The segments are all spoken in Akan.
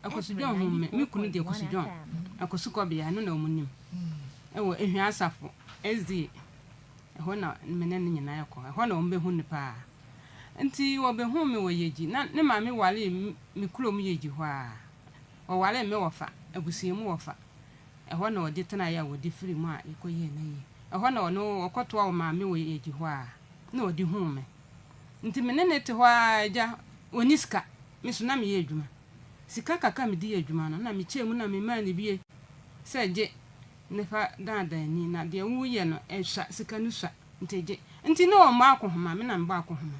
akosudwan ho me kunu de akosudwan akosukọ bia no na omunim ewo ehwe asafo ezi eho na mene ne nyina yakọ eho na ombe hu ne pa nti wo be hu me wo yeji na ne ma me wale me kulom yeji ho a o wale me wofa abusiemu wofa eho na odi tena ya wodi firi mu a ekoye na yi eho na ono okoto wa ma me wo yeji ho a na odi hu me nti mene ne te ho a ja oniska me so na me ye adwuma sika kaka me di adwuma no na me chemu na me ma ne bie seje ne fa dada ni na de wuye no ehwa sika no swa nteje nti na o ma akohoma me na mba akohoma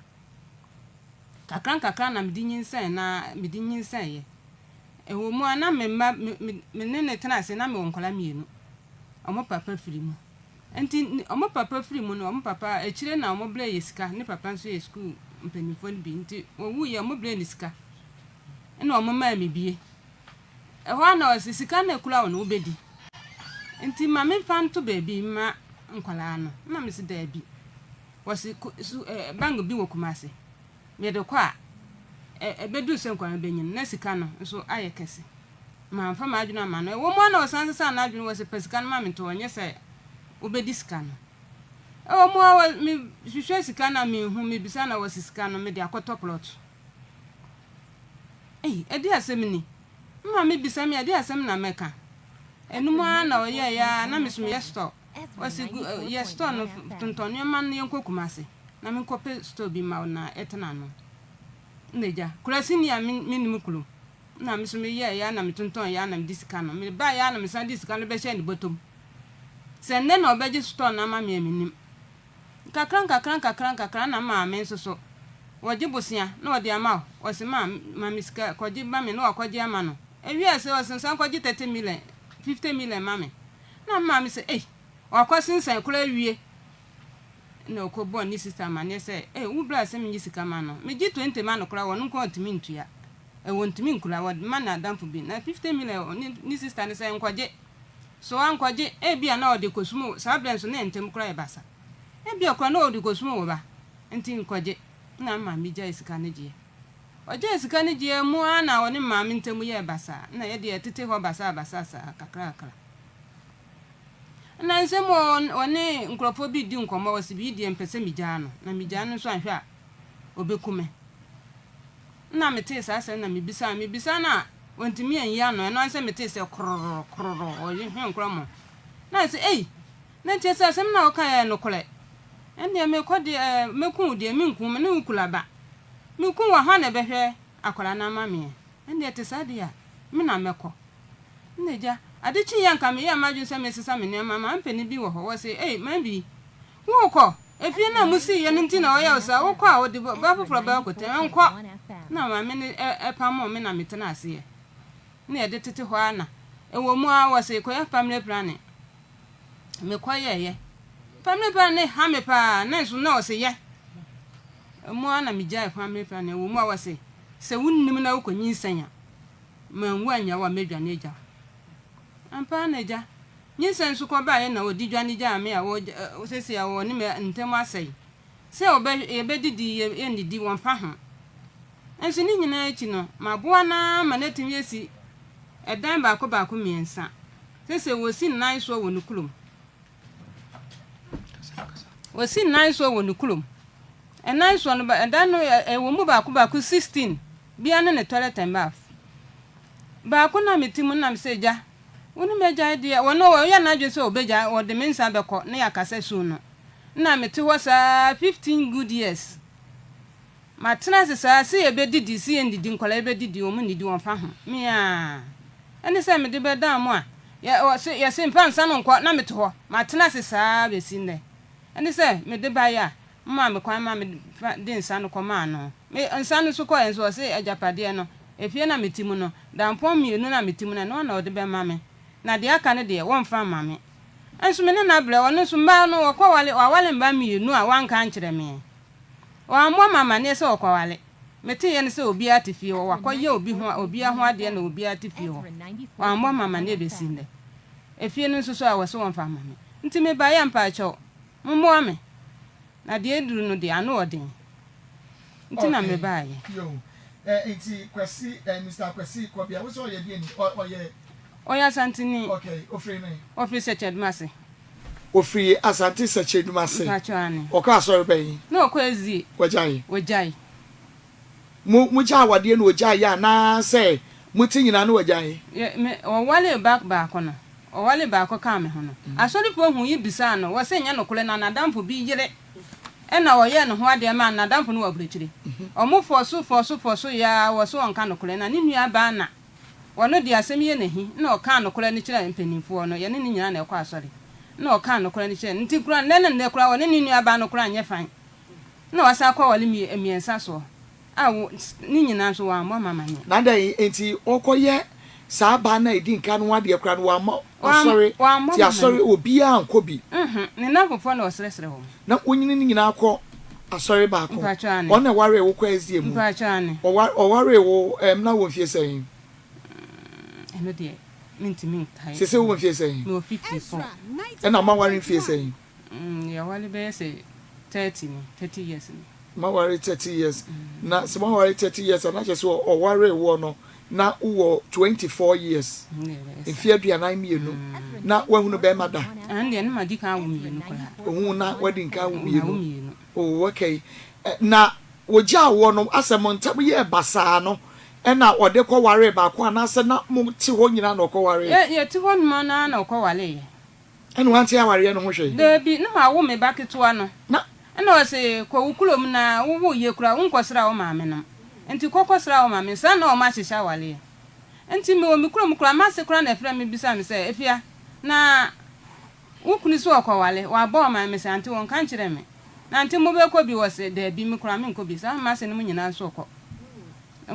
kakran na me di nyinsan na me di nyinsan ye ewo mu ana me ma me ne tena ase na me wonkola mienu omo papa firi mu nti omo papa firi mu no omo papa echire na omo ble ye sika ne papa nso ye school mpanifo bi nti owu ye omo ble ni sika ena omo ma me bie eho na o sika na ekula wo no obedi nti ma me fanto baby ma nkwala no na me se da bi wasi bango bi wo kumase me de kwa ebedu se nkwala benyin na sika no so aye kese ma mfa ma adwuna ma no wo mo na osan sesa na adwuna wasi pesika no ma me to onye se obedi sika no wo mo me hwehwe sika na me hu me bisa na wasi sika no me de akoto plot edi asem ni ma me bisa me edi asem na meka enuma na oye ya na misum ye store wasi ye store no tontonyo man ye nkokumase na me nkope store bi ma na etena no neja kurasi ni ya minimum kulu na misum ye ya na mitonton ya na disika no me ba ya na me san disika no be hye ni botom se nne na obeji store na ma me eminim kakran na ma me nsoso woji bosia na odi ama wasi ma misika koji ba me na wakoji ama no ewi ase wasi san koji 30 million 50 million mame na mama say wakwasinsan kura wie na okobo ni sister ma ne say wo bra se me sika ma no me gi 20 ma no kura wonu nko ntimi ntua wontimi nkura wod ma na dampo bi na 50 million ni sister ne say nkwaje so ankwaje bia na odi kosumo sa bra so na ntem kura e basa bia kura na odi kosumo wo ba nti nkwaje na mama mi ja sika ne je oje sika ne je mu ana woni mama ntemu ye basa na ye de tete ho basa sa kakra na nsemo woni nkrofo bi di nkomo wasi bi di empese mijano na mijano so ahwe a obekume na mete sa na mebisa na wontimi anyi no eno anse mete se kroro oye hwe nkromo na se na tie sa sem na oka ya no kole ende me kodi meku de me nku me ne ukulaba meku wa ha na behwe akola na mame ende te sa dia me na meko nneja adichi yanka me ya maju se mesesa me ne mama mpeni bi wo ho wo se man bi wo ko efie na musi ye nti na oya osa wo ko a wo de ba foforo ba ko te enko na ma me ne epamo me na metena ase ye na ye de tete ho ana ewo mu a wo se ko ya family planning me ko ye family planning ha me pa na so na o se ye mu ana me ja family planning ewo mu a wo se wunnim na wo ko nyinsanya man wanya wa medwane eja ampa na eja nyinsan su ko ba ye na odi dwane ja me a wo sese ya wo ni me ntem asai se obe didi ye ndidi won fa ho enso ni nyina echi no maboa na manetimi esi edan ba ko miensa sese wo si nan so wo nukulum wosi nan so wo nukulum enan so no ba edan no wo mu ba ko 16 bia ne toilet and bath ba ko na metimu na mseja wonu meja dia wono wo ya na dwe so obeja wo de mensa beko na ya kasa su no na meti ho sa 15 good years matena se sa se ebe didi si endidi nkola ebe didi o mu nidi won fa ho mia ene se me de be dan mo a ya se mpansa no nko na meti ho matena se sa be si ne ene se me de ba ya mma me kwan ma me de nsa no koma no me nsa no so ko enso se ajapade no efie na metimu no dampon mienu na metimu na ode be ma me na de aka ne de won fa ma me enso me na bre won so mba no wo kwa wale mba mienu a wanka nkire me wa mo mama ne se wo kwa wale meti ye ne se obi atifie wo wakoye obi ho ade na obi atifie wo wa mo mama ne be sinde efie no so a wo se won fa ma me nti me ba ya mpa cho mo ame na de eduru no de ano odin nti na me ba ye enti kwesi Mr. Kwesi Kobia wo so ye die ni Oya Santini. Okay, ofri ni. Ofri se chedmase. Ofri Asante se chedmase. Mpachwani. Oka asori ben. Na okwezi. Wajai. Wajai. Mu ja awade na wajai ya na say muti nyina na wajai. Me owale back no. Owale back ka me ho no. Asori po hu yi bisa no, wo se nya no kole na nadamfo bi yire. Ena oye no ho ade ma nadamfo no wabrechire. Omo foso ya wo so onka no kole na ne nua ba na. Wono di asem ye nahi na oka no kole ni kire mpanimfo no ye ne nyina na ekwa asori. Na oka no kole ni kire nti kura ne kura wo ne nua ba no kura anye fan. Na wasa kwa wale miensa so. Awo ni nyina so wa mama manye. Na dai enti okoye saa ba na edi nka no ade kura no wa ma sorry ti asori obi a nko bi ne na fofo na osresre ho na onyini ni nyina akọ asori ba ko ona ware wo kwa ezie mu o ware wo na wo fie sey eno de minti kai sese wo fie sey no 54 e na ma ware fie sey ya wale be say 30 years ni ma ware 30 years na se ma ware 30 years na che so o ware wo no na uwo 24 years if you be an imienu na wahunu be mada and then ma di kan wumienu ko ohun na wedding kan wumienu oh okay na woja wo no asem ntam ye basa no na ode ko ware ba ko na se na mo ti ho nyina na ko ware ye ti ho no na ko wale ye enu wanti ya ware no ho hwe de bi na ma wo me ba ketua no na o se ko wukulom na wo ye kura unkosra wo ma me no enti kokosra o ma me sa na o ma hihia wale enti me o mi kura ma se kura na efra me bisa me se efia na wukuni so okowale wa ba ma me se anti won kan kire me na anti mo be ko bi wo se da bi mi kura me nko bi sa ma se ne mo nyina so ko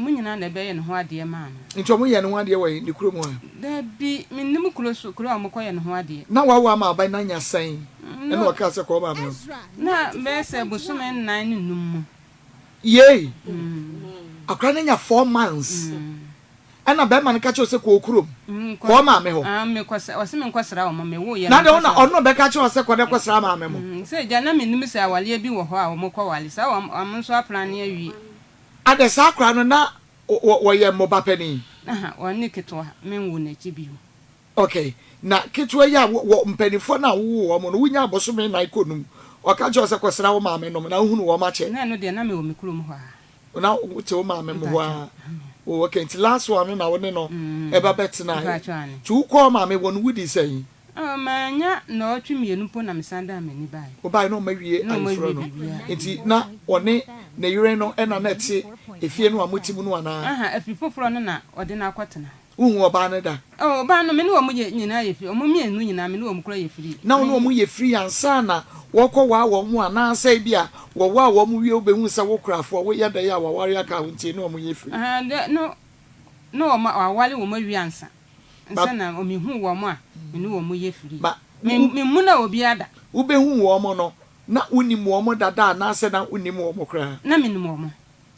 mo nyina na be ye ne ho ade ma no enti o mo ye ne ho ade we ni kuro mu a da bi me nim kuro so kura mo ko ye ne ho ade na wa ma ba na nya san e no ka se ko ba me na be se busume 9 num mu yey akra na nya 4 months ana be man ka che se ko okurom ko ma me ho me kwasa o se me kwasra o me wo ye na de ono be ka che o se ko de kwasra ma me mo se ja na me nim se awale bi wo ho a o mo ko wale sa o so aplan ya wi ade sa akra no na wo ye mo ba pani aha o ni keto me wo na chi bi okay na keto ya wo mpanifo na wo mo no wunya aboso me na ikonum o ka che o se kwasra wo ma me no na hunu wo ma che na no de na me wo me kurom ho a na te wo ma me mo ho a o okay nti last one na woni no e ba betina tu ko ma me won wudi say manya na otwi mienu po na mesanda amani bai o bai no mawie ayfro no nti na one na yire no e na na ti efie no amotimu no ana aha afifoforo no na ode na akwatena uhu oba ne da oba no me ne wo mu nyina ye firi o mu mienu nyina me ne wo mu kura ye firi na wo no mu ye firi ansa na woko wa wo mu ana sai bia wo wa wo mu wie obehu sa wo kurafo wo yeda ya wa ware aka hunti ne wo mu ye firi no ma awale wo ma wi ansa nsa na o mi hu wo mu a me ne wo mu ye firi me mu na obi ada wo behu wo mu no na unim wo mu dada na se na unim wo mu kura na me nim wo mu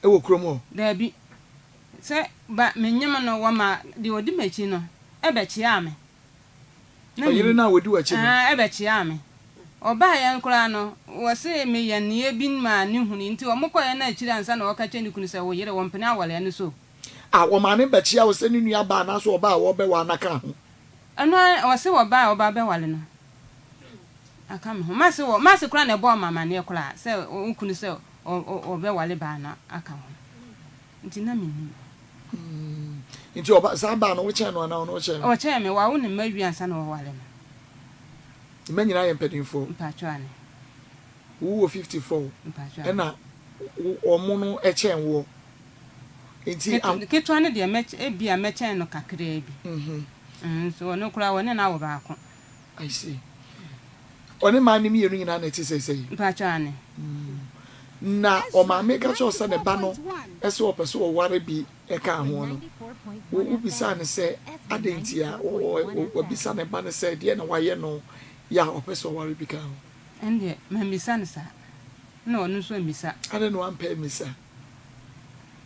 e wo kuro mu da bi se ba me nyama no wo ma de odi machi no e be chia me na yire na wodi wachi no e be chia me oba ya nkura no wo se me ye ne bi ma ne huni nti wo mokọ ya na achiri ansa na wo ka cheni kunu se wo yire wo mpene awale ne so wo ma ne be chia wo se ne nua ba na so oba wo be wa na ka ho ano wo se wo ba oba be wale no aka me ho ma se kura na bo mama ne kura se nkunu se o be wale ba na aka ho nti na me ni nti oba sa ba no wo che no na wo che o che me wa wo ne ma wi ansa na wo wale no imanyina ye mpedinfo mpatwane wo 54 mpatwane ena omo no eche nwo enti ketwane de ebia mechen no kakra bi so no kura woni na wo ba ko I see oni ma ni mi yenu nyina na ti sei mpatwane na o ma me ka cho se ne ba no eso opeso wo ware bi e ka ho no wo bisa ne se adentia wo bisa ne ba ne se de na waye no ya opeso ware bi ka ho ende ma misa ne sa na onu so misa ade no ampe misa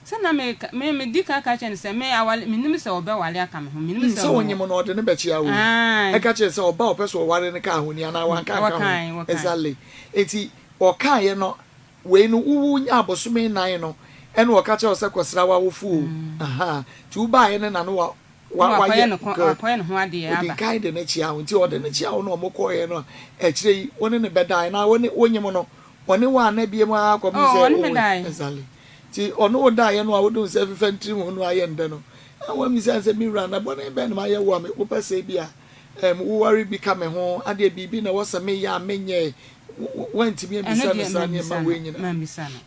sana me dika ka chen se me awale minim se obe wale aka me ho minim se so wonyem no ode ne be chia wo e ka che se oba opeso ware ne ka ho ni ana wan ka ka exactly eti o kan ye no we no wu nya abosome nan no ene wo ka che ose kwasra wa wo fu aha ti uba ye ne na no wa ye no ho ade ya ba kai de na chi ahụ nti o de na chi ahụ no mo ko ye no e kire yi woni ne bedai na woni onyim no woni wa na bie mu akọ mi se exactly ti ono oda ye no a wodo se fefe ntiri mu no aye nde no wa mi se mi ra na bona be na ma ye wo me wo pese bia wo worry bi ka me ho ade bibi na wo se me ya menye went me bisa na sanye ma we nyina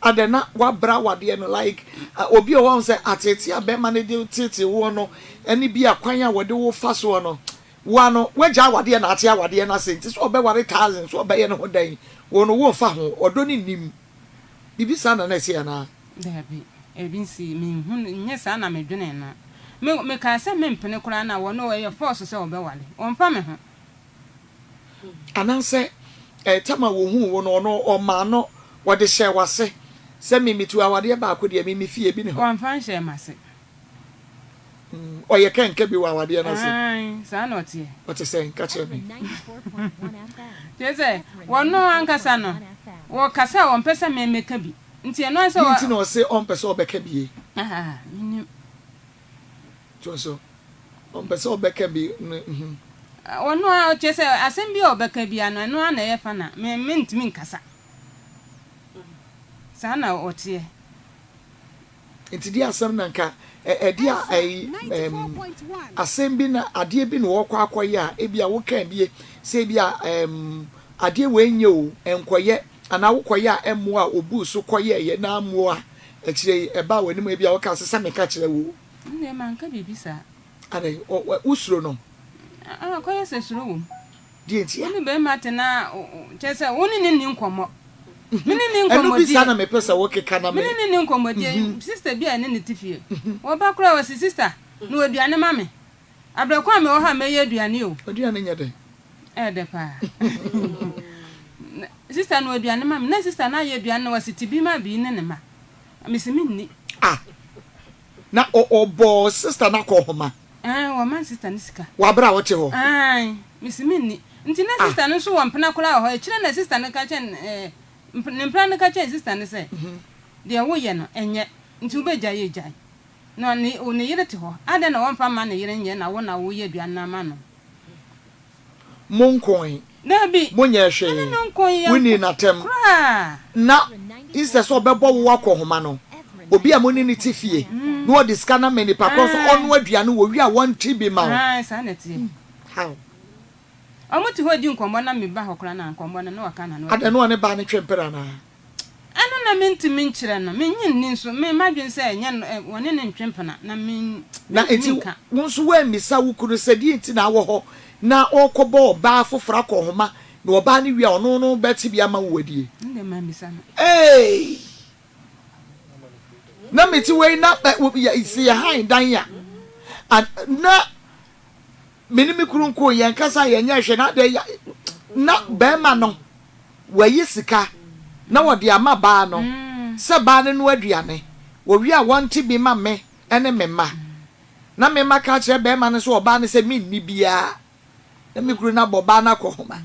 ade na wa bra wade no like obi o won say atete abema ne de tete wo no eni bi akwan a wode wo fa so no wa no waja wade na ate wade na senti so obe ware thousands so obe ye no ho dan wo no wo fa ho odo ni nim bibi sa na se na dabi ebi si me hu nye sa na me dwene na me ka se me mpene kura na wo no ye force se obe wale on fa me ho ananse tama wo hu wo no o ma no wo de hye wase se me mitu awade ba akode me fie bi ne ho on fa hye mase o ye kenke bi wa awade na se ai sa na otie o te se nka che me teze wo no ankasa no wo kasa wo mpesa me meka bi nti eno se wo nti no se on pesa obeka bi minim so on pesa obeka bi ono a chese asem bi obeka bi ano eno na ye fa na me ntimi nkasa sana otie nti di asem na nka dia asem bi na ade bi na wo kwa akoye a ebia wo kan bi se bia ade we nye o enkoye ana wo koye a emo a obu so koye ye na amo a akire eba wani mu ebia wo ka sesa me ka kire wo ne man ka bibisa ade usuro no koye se suro wo di enti ni be matena chese woni ni nkomo mini ni nkomo enu bi sana me pesa wo keka na me mini ni nkomo di sister bi ane ne tifie wo ba kura wo sister no aduane ma me abrekwa me wo ha me ye aduane o aduane nya de de pa sister no aduane ma me na sister na ye aduane wo sitibi ma bi ne ma mesimi ni na obo sister na ko homa wo man sister ni sika wa bra wo te ho mesimi ni nti na sister no so wo mpena kura ho e kire na sister no ka chen ne mpena no ka chen sister no se de wo ye no enye nti wo beja ye jai no ni o ne yire te ho ade na wo mfa ma ne yire nye na wo ye aduane na ma no monkoin Nabi monye hwe wini na tem na instead so bebo wo akohoma no obi a moni ni tifie no o diska na meni pa cause onu aduane wo wi a won tibi ma sa na ti how omuti ho di nkombo na me ba hokora na nkombo na waka na no ade no ne ba ne twempera na anu na mentimi nkyere no menyin ni nso me madwen se enye woni ne ntwempena na men na enti wonso wa misa wukuru sedi enti na wo ho na okobo ba fofora kohoma na oba ne wi a ono no beti bia ma wodie nde ma misa no na meti we na isi ya han dan ya na menimi kurunko yen kasa yen nya hwe na de na be ma no wayi sika na wode ama ba no se ba ne no aduane wo wi a wonte bi ma me ene me ma na me ma ka kire be ma ne so oba ne se mi ni bia na mi kuru na boba na kohoma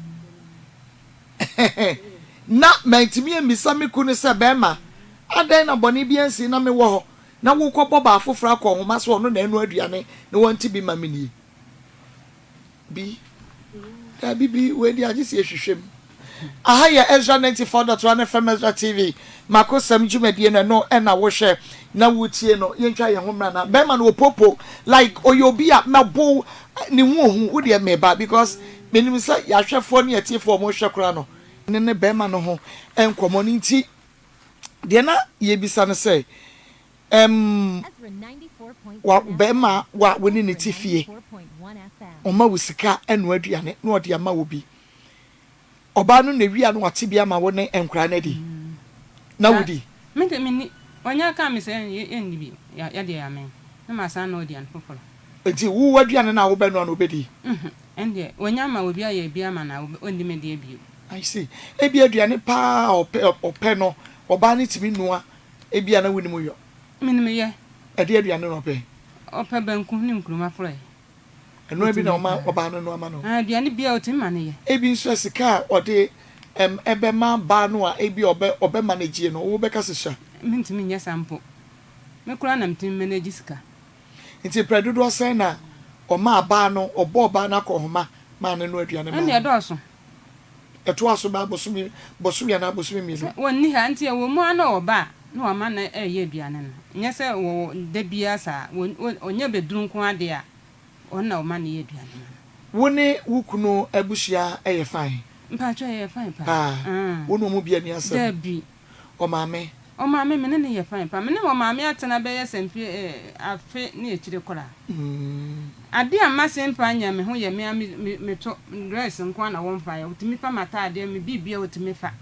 na mentimi emisa mi kunu se be ma adan na boni bi ansi na me wo ho na wo kọ boba afofra kohoma so no na enu aduane ne wonte bi ma me ni bi da bibi we di agisi ehwehwem aha ya Ezra 94.1 FM Ezra TV makosam jumedie no na wo hwe na wutie no yentwa ye homra na be ma no popo like oyobi a mabo ni hu wo de me ba because menim say ya hwefo ne atiefo mo hwe kora no ne be ma no ho enkomo ni nti de na ye bisa no say wa be ma wa woni ne tifie oma wusika enu aduane na ode ama wo bi oba no na wi anu wate bia ma wo ne enkura na di na wudi mini onya ka me se enni bi ya de amen na ma san na odi an foforo enti wu waduane na wo be no na obedi ende onya ma wo bia ya bia ma na ondi me de bi I see ebi aduane pa ope no oba ne timi nua ebi ana wuni mu yo minim ye ede aduane no ope banku ni nkuruma foro eno ebi na oba no ama no aduane bia o tin ma ne ye ebi nso sika ode ebe ma ba no a ebi obe manage no wo be ka sesha mintimi nya sampo me kura na mtim manage sika nti predodo sen na oma aba no obo ba na kohoma ma ne no aduane ma ene edoso eto aso ba bosu ya na bosu mi no wonni ha nti e wo mu ana oba na o ma na eye aduane no nye se wo da bia sa onye beduru nko ade a onna o ma na ye aduane woni wukunu abushia eye fine mpacho ye fine pa wono mu bia ni asem da bi o maame me ne ye fine pa me ne o maame atena be ye sempi afe ne ekire kora ade amma sempa anya me ho ye me to dress nko na won fa ya utimi fa mata ade me bibia utimi fa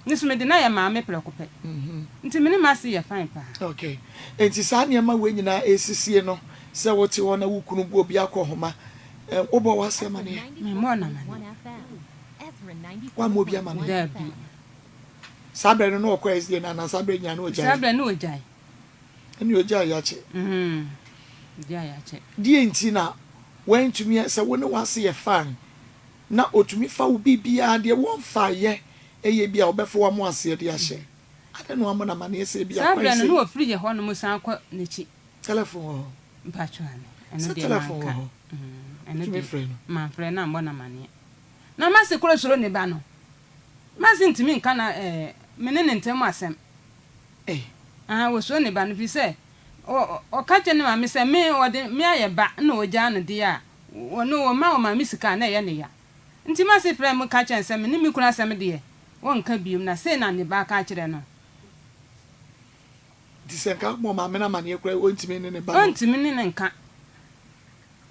niso me de na ye maame prekope nti me ne ma se ye fine pa okay enti sa ne ma we nyina esisie no se wote wona wukunu bu obi akohoma obo wase ma ne me mo na ma wa mo obi ama ne da bi sabre no okwa esie na sabre nya no ojai sabre no ojai eni ojai ya che dia ya che die nti na wen tumi se woni wase ye fan na otumi fa wo bibia de won fa ye eye bia obefo wa mo ase de ahye ade no amo na ma na ese bia kwa sabre no ofiri ye ho no mo san kwa nechi telephone mpacho ane eno de telephone eno de friend ma friend na mbo na mane na ma se kuro soro ne ba no ma se ntimi nka na menene ntem asem wo so ne ba no fi se o ka che ne ma me se me ode me aye ba na o ja no de a wono wo ma mi sika na ye ne ya nti ma se frem ka che nsem ne mi kuna asem de won ka bium na se na ne ba ka kire no di se ka mo ma me na ma ne kura o ntimi ne ba ntimi ne nka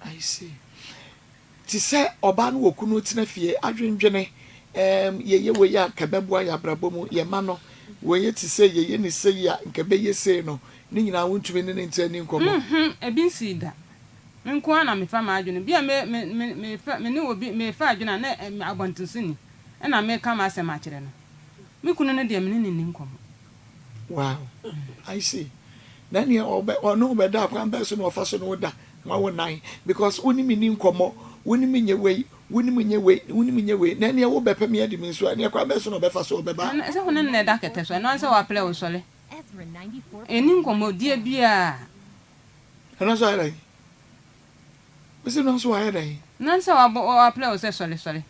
I see ti se oba no okunu tina fie adwendwene ye we ya kababua ya brabomu ye ma no we ti se ye ni se ya nkabe ye se no ni nyina wontumi ne ntani nkomo ebi si da nko ana me fa ma adwene bia me ne obi me fa adwene na abontusini na me ka ma se ma kire no me kunu ne de me ne ni nkomo wow I see then ye ono be da kwa mbe so no fa so no da ma wo nine because oni mi ni nkomo woni mi nye we na ne wo bepa me adi mi so ne kwa be so no be fa so be ba na se hono ne da kete so no se wa play o sole eni nkomo die bia no so ai bisi no so ai dai na se wa play o se sole sorry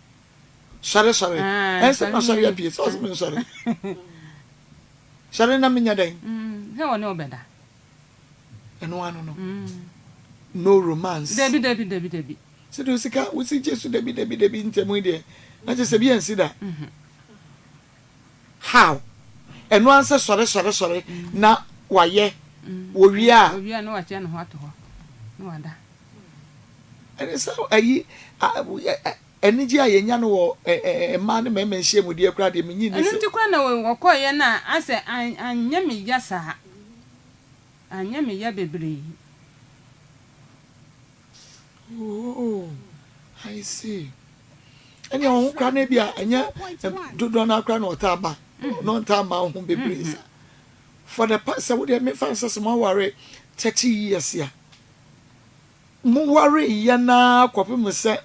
ense no sorry apie so me sorry sorry na minya dai he woni obeda eno ano no no romance debi se do sika usi jesu debi ntemu de na je se bi ansi da how eno anse sorry na waye wo wia no wa che no ho ato ho no wada ene so ayi eni ji ayenya no wo ma ne mema nhie mu de kura de menyi ni se enti kwa na wo koye na ase anya me ya sa anya me ya bebre. Oh, I see. And you can be and ya do not cry no taba, no tama won't be pleased. For the past, I would have made fancy more worry 30 years here. More worry, yana, copy say,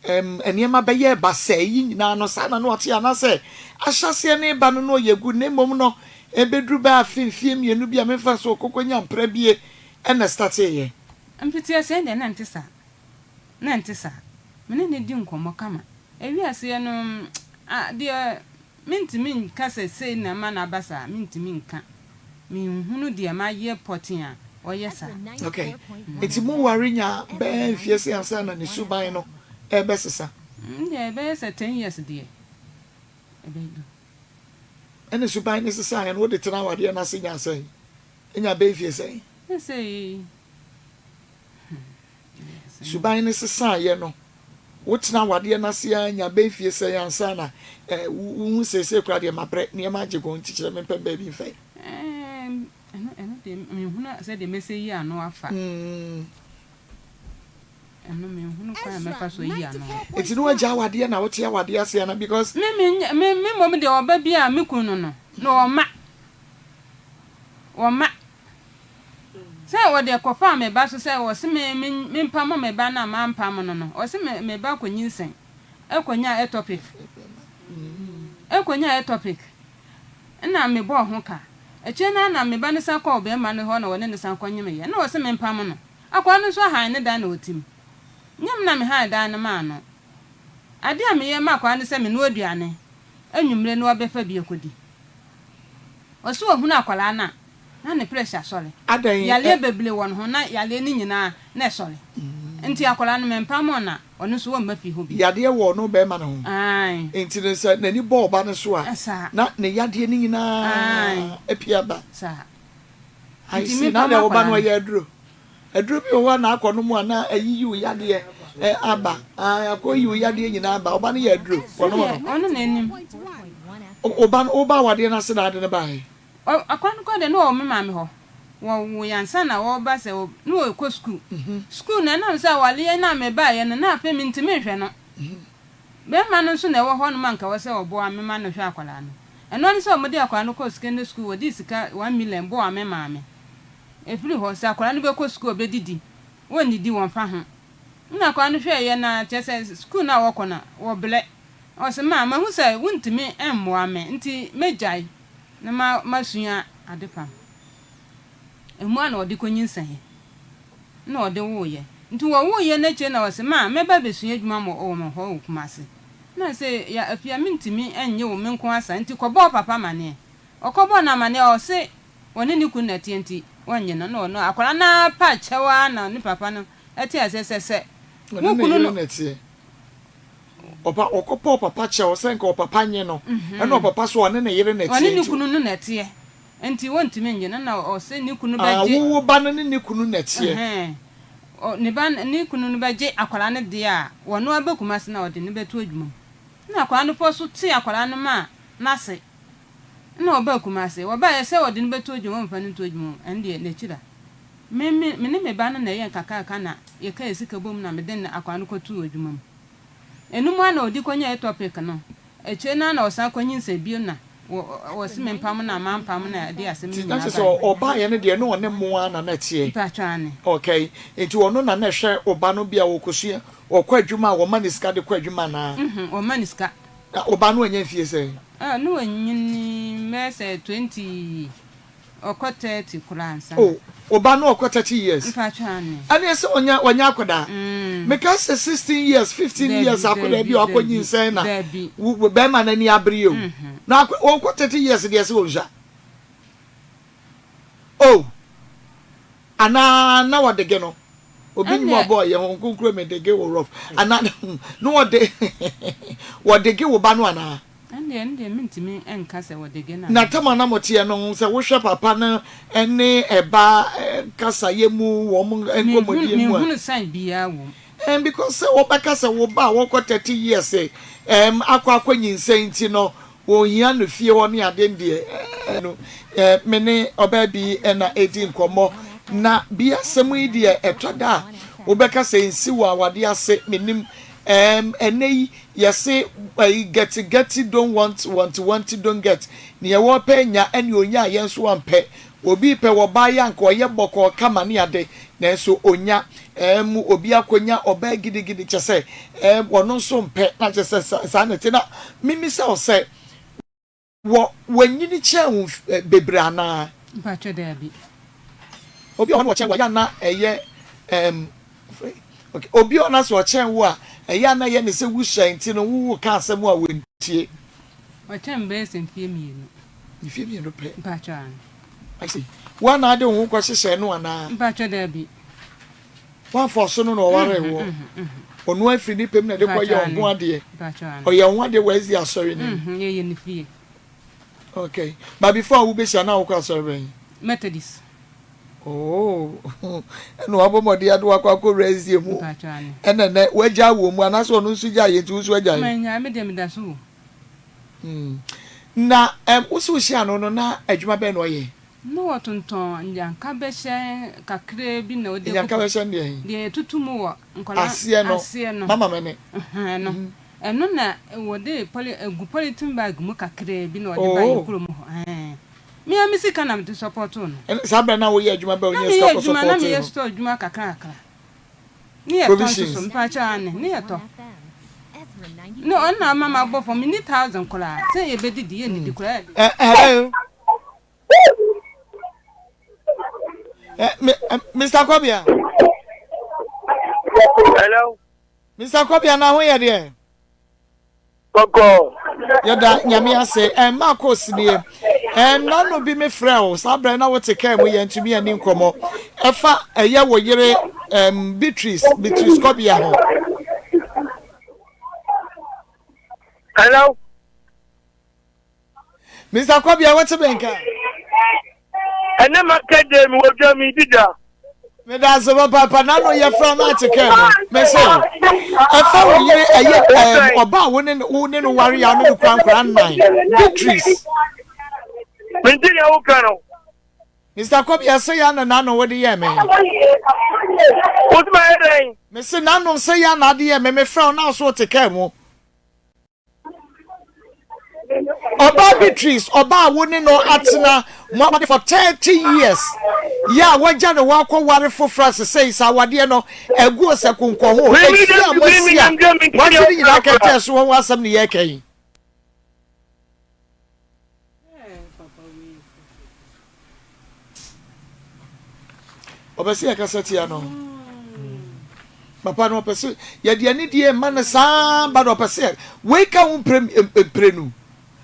and Yama Baye Bassay, no son, and what Yana say. I shall see a neighbor no your good name, no, a bedroom bath, film, you know, be a memphis or cocoyam, prebie, and a statue. I'm pretty saying an antissa. Nantisa mene ne di nkomo kama ewi ase no de mintimi nka se na ma na basa mintimi nka mi hunu de ma ye potin a oyesa okay enti mo wari nya be fiese ansa na ne suban no e be sesa nde be se 10 years de e be do ene suban ne sesa ya no de tena wade na se nya sai enya be fiese sei suban ne sesa ye no wotena wade na se anya be fiese ya ansa na wu sese kra de mabre ne ma je gon tikire me pembe bi mfai eno de me hunu se de meseyi ano afa eno me hunu kwa me fa so yi ano eti no agya wade na wote ya wade ase na because me mom de oba bia me kunu no oma se wo de kofa me ba so se wo se me mpam me ba na ma mpam no no o se me ba konyinsen ekonya etopic na me bo ho ka eche na me ba ne san kwa obe ma ne ho na wone ne san kwa nyeme ye na wo se me mpam no akwa no so han ne dan na otim nyem na me han dan na ma no ade a me ye ma kwa ne se me no aduane anwumre no obefa bi ekodi oso ohunu akwala na ne pressure sole adan yale bebele won ho na yale ni nyina na sole nti akwala no me mpam na ono so wo mafi ho bi yade wo no be ma ne ho ai enti ne se nani ball ba ne so a na ne yade ni nyina epia ba sa ai si na le wo ba no ye aduro bi wo na akọ no mu ana ayi yu yade aba akọ yu yade nyina aba wo ba no ye aduro wono ono na enim wo ba wade na se na ade ne ba he akwan ko de no o me ma me ho wo yansa na wo ba se no ko school na na nsa wale na me ba ye na afa mi ntime hwe no be ma no so na wo ho no man ka wo se obo ame ma no hwe akwala no eno ni se o modi akwala no ko secondary school wo di sika 1 million bo ame ma me efiri ho se akwala no be ko school be didi wo ndidi won fa ho na akwala no hwe ye na chese school na wo ko na wo ble o se ma hu se wuntimi emmo ame nti mejai na masuya adepa emu ana odi konyinsan na odi woye nti wo woye na che na wose ma meba besuya adwuma mo o mo ho okumase na se ya afia mintimi enye wo menko asa nti kobo papa mane okobo na mane o se woni ni kun na tienti wonye na no akwara na pa chewa na ni papa no eti asesese wo kunu no netie opa okopo papa che o senka o papa nye no eno o papa so one na yire netie woni ni kunu no netie enti wontimi nje na o se ni kunu baje wo ba no ni kunu netie o ne ba ni kunu no baje akwara ne de a wono abakumase na ode ne beto adwuma na akwara no poso ti akwara no ma na se na obakumase wo ba ye se ode ne beto adwuma mfa ne to adwuma ende ne chira me ne me ba no na ye kaka na ye ka esika bom na me den akwara no kotu adwuma enum ana odi konya topic no eche na osan konyin se bio na wo se mempam na mampam na de asem ni na so oba ye ne de no one mo ana na tie patwane okay enti ono na na hwe oba no bia wo kosua okwa adwuma wo maniska de kwa adwuma na o maniska oba no anya fie se no anyini mese 20 okwa 30 kuransa oba no okwa 30 years patwane ani se onya akoda because 16 years 15 years akoda bi akonyin sen na be ma na ni abreo na okwa 30 years de se onja ana na wodege no obi ni mo boy ye hon kunkuro me dege wo rough ana no wodege wo ba no ana ande mintimi enka se wodege na tama na motie no se wo hwe papa na ene eba kasa ye mu wo mu enkomodi mu a hunu san bia wo because wo ba kasa wo ba wo ko 30 years akwa nyinsen ti no wo hia no fie wo ne ade ndie no me ne oba bi na edi nkomo na bia semu idie etoda wo be kasa ensi wo awade ase menim enei yese get don't want don't get ne ye wo pe nya ene onya ye nso ampe obi pe wo ba ya nko ye boko kama ne ade na nso onya obi akonya oba gidigidi chese wono nso mpe na chese sa na ti na mimi se o se wo wanyini che hu bebra na mpacho da bi obi ono che wa ya na eye okay obi ona so che wo a eya na ye ne se wusha nti no wu ka asem a wentie o chen be se mfie mienu mfie mienu pe mpacho an I see one ade hu kwa hye no ana mpacho da bi one for so no no ware wo onu afiri ni pem na de kwa ye onho ade mpacho an o ye onho ade wazi asori ni ye ni fie okay but before we be sha na wo kwa asori Methodist no abomodi ado akwa ko raise mu ene waja wo mu anaso no nsu ja ye ti usu waja ye manya me dem da so na usu hia no no na adwuma be no ye no wotonton nyanka be hye kakre bi na ode nyanka be hye de tutumu wo nkola asie no mama mene no eno na wode polythene bag mu kakre bi na ode ba yekuro mu meamisika na me support no sabra na wo ye adwuma ba onye stop support na me ye store adwuma kakra ni ye ton so mpa cha ne ni ye to no na mama bo for me 1000 kola say ye bedidi ye ni di kola hello Mr. Kobia. Hello. Mr. Kobia na ho ye de. Koko. Yada nyame ase Marcos nie. Na no bi me frɛ o. Sabra na wo te kai mu ye ntumi ani nkomo. Efa eye wo yere Beatrice Kobia ho. Hello. Mr. Kobia what benka? Ene makede mi wojo mi dida. Me da so papa na no ye fra na te kai mu. Me say efa wo yere eye oba wo ne no ware ya no kura nine. Beatrice. Minti ya wo kano. Mr. Kobia say ya na no wo de ye me. What my head? Me say na no say ya na de ye me fra na so te kai mu. Oba Beatrice, Oba woni no atena Muhammad for 30 years. Yeah, waja no wako ware for France say sa wade no egu osekunko ho. Efia mosia. Wadi ni na kete so won asam ne ye kan. Obasi akasati ya no. Papa no pese ye de ani die man sa ba do pese we ka wo prenu.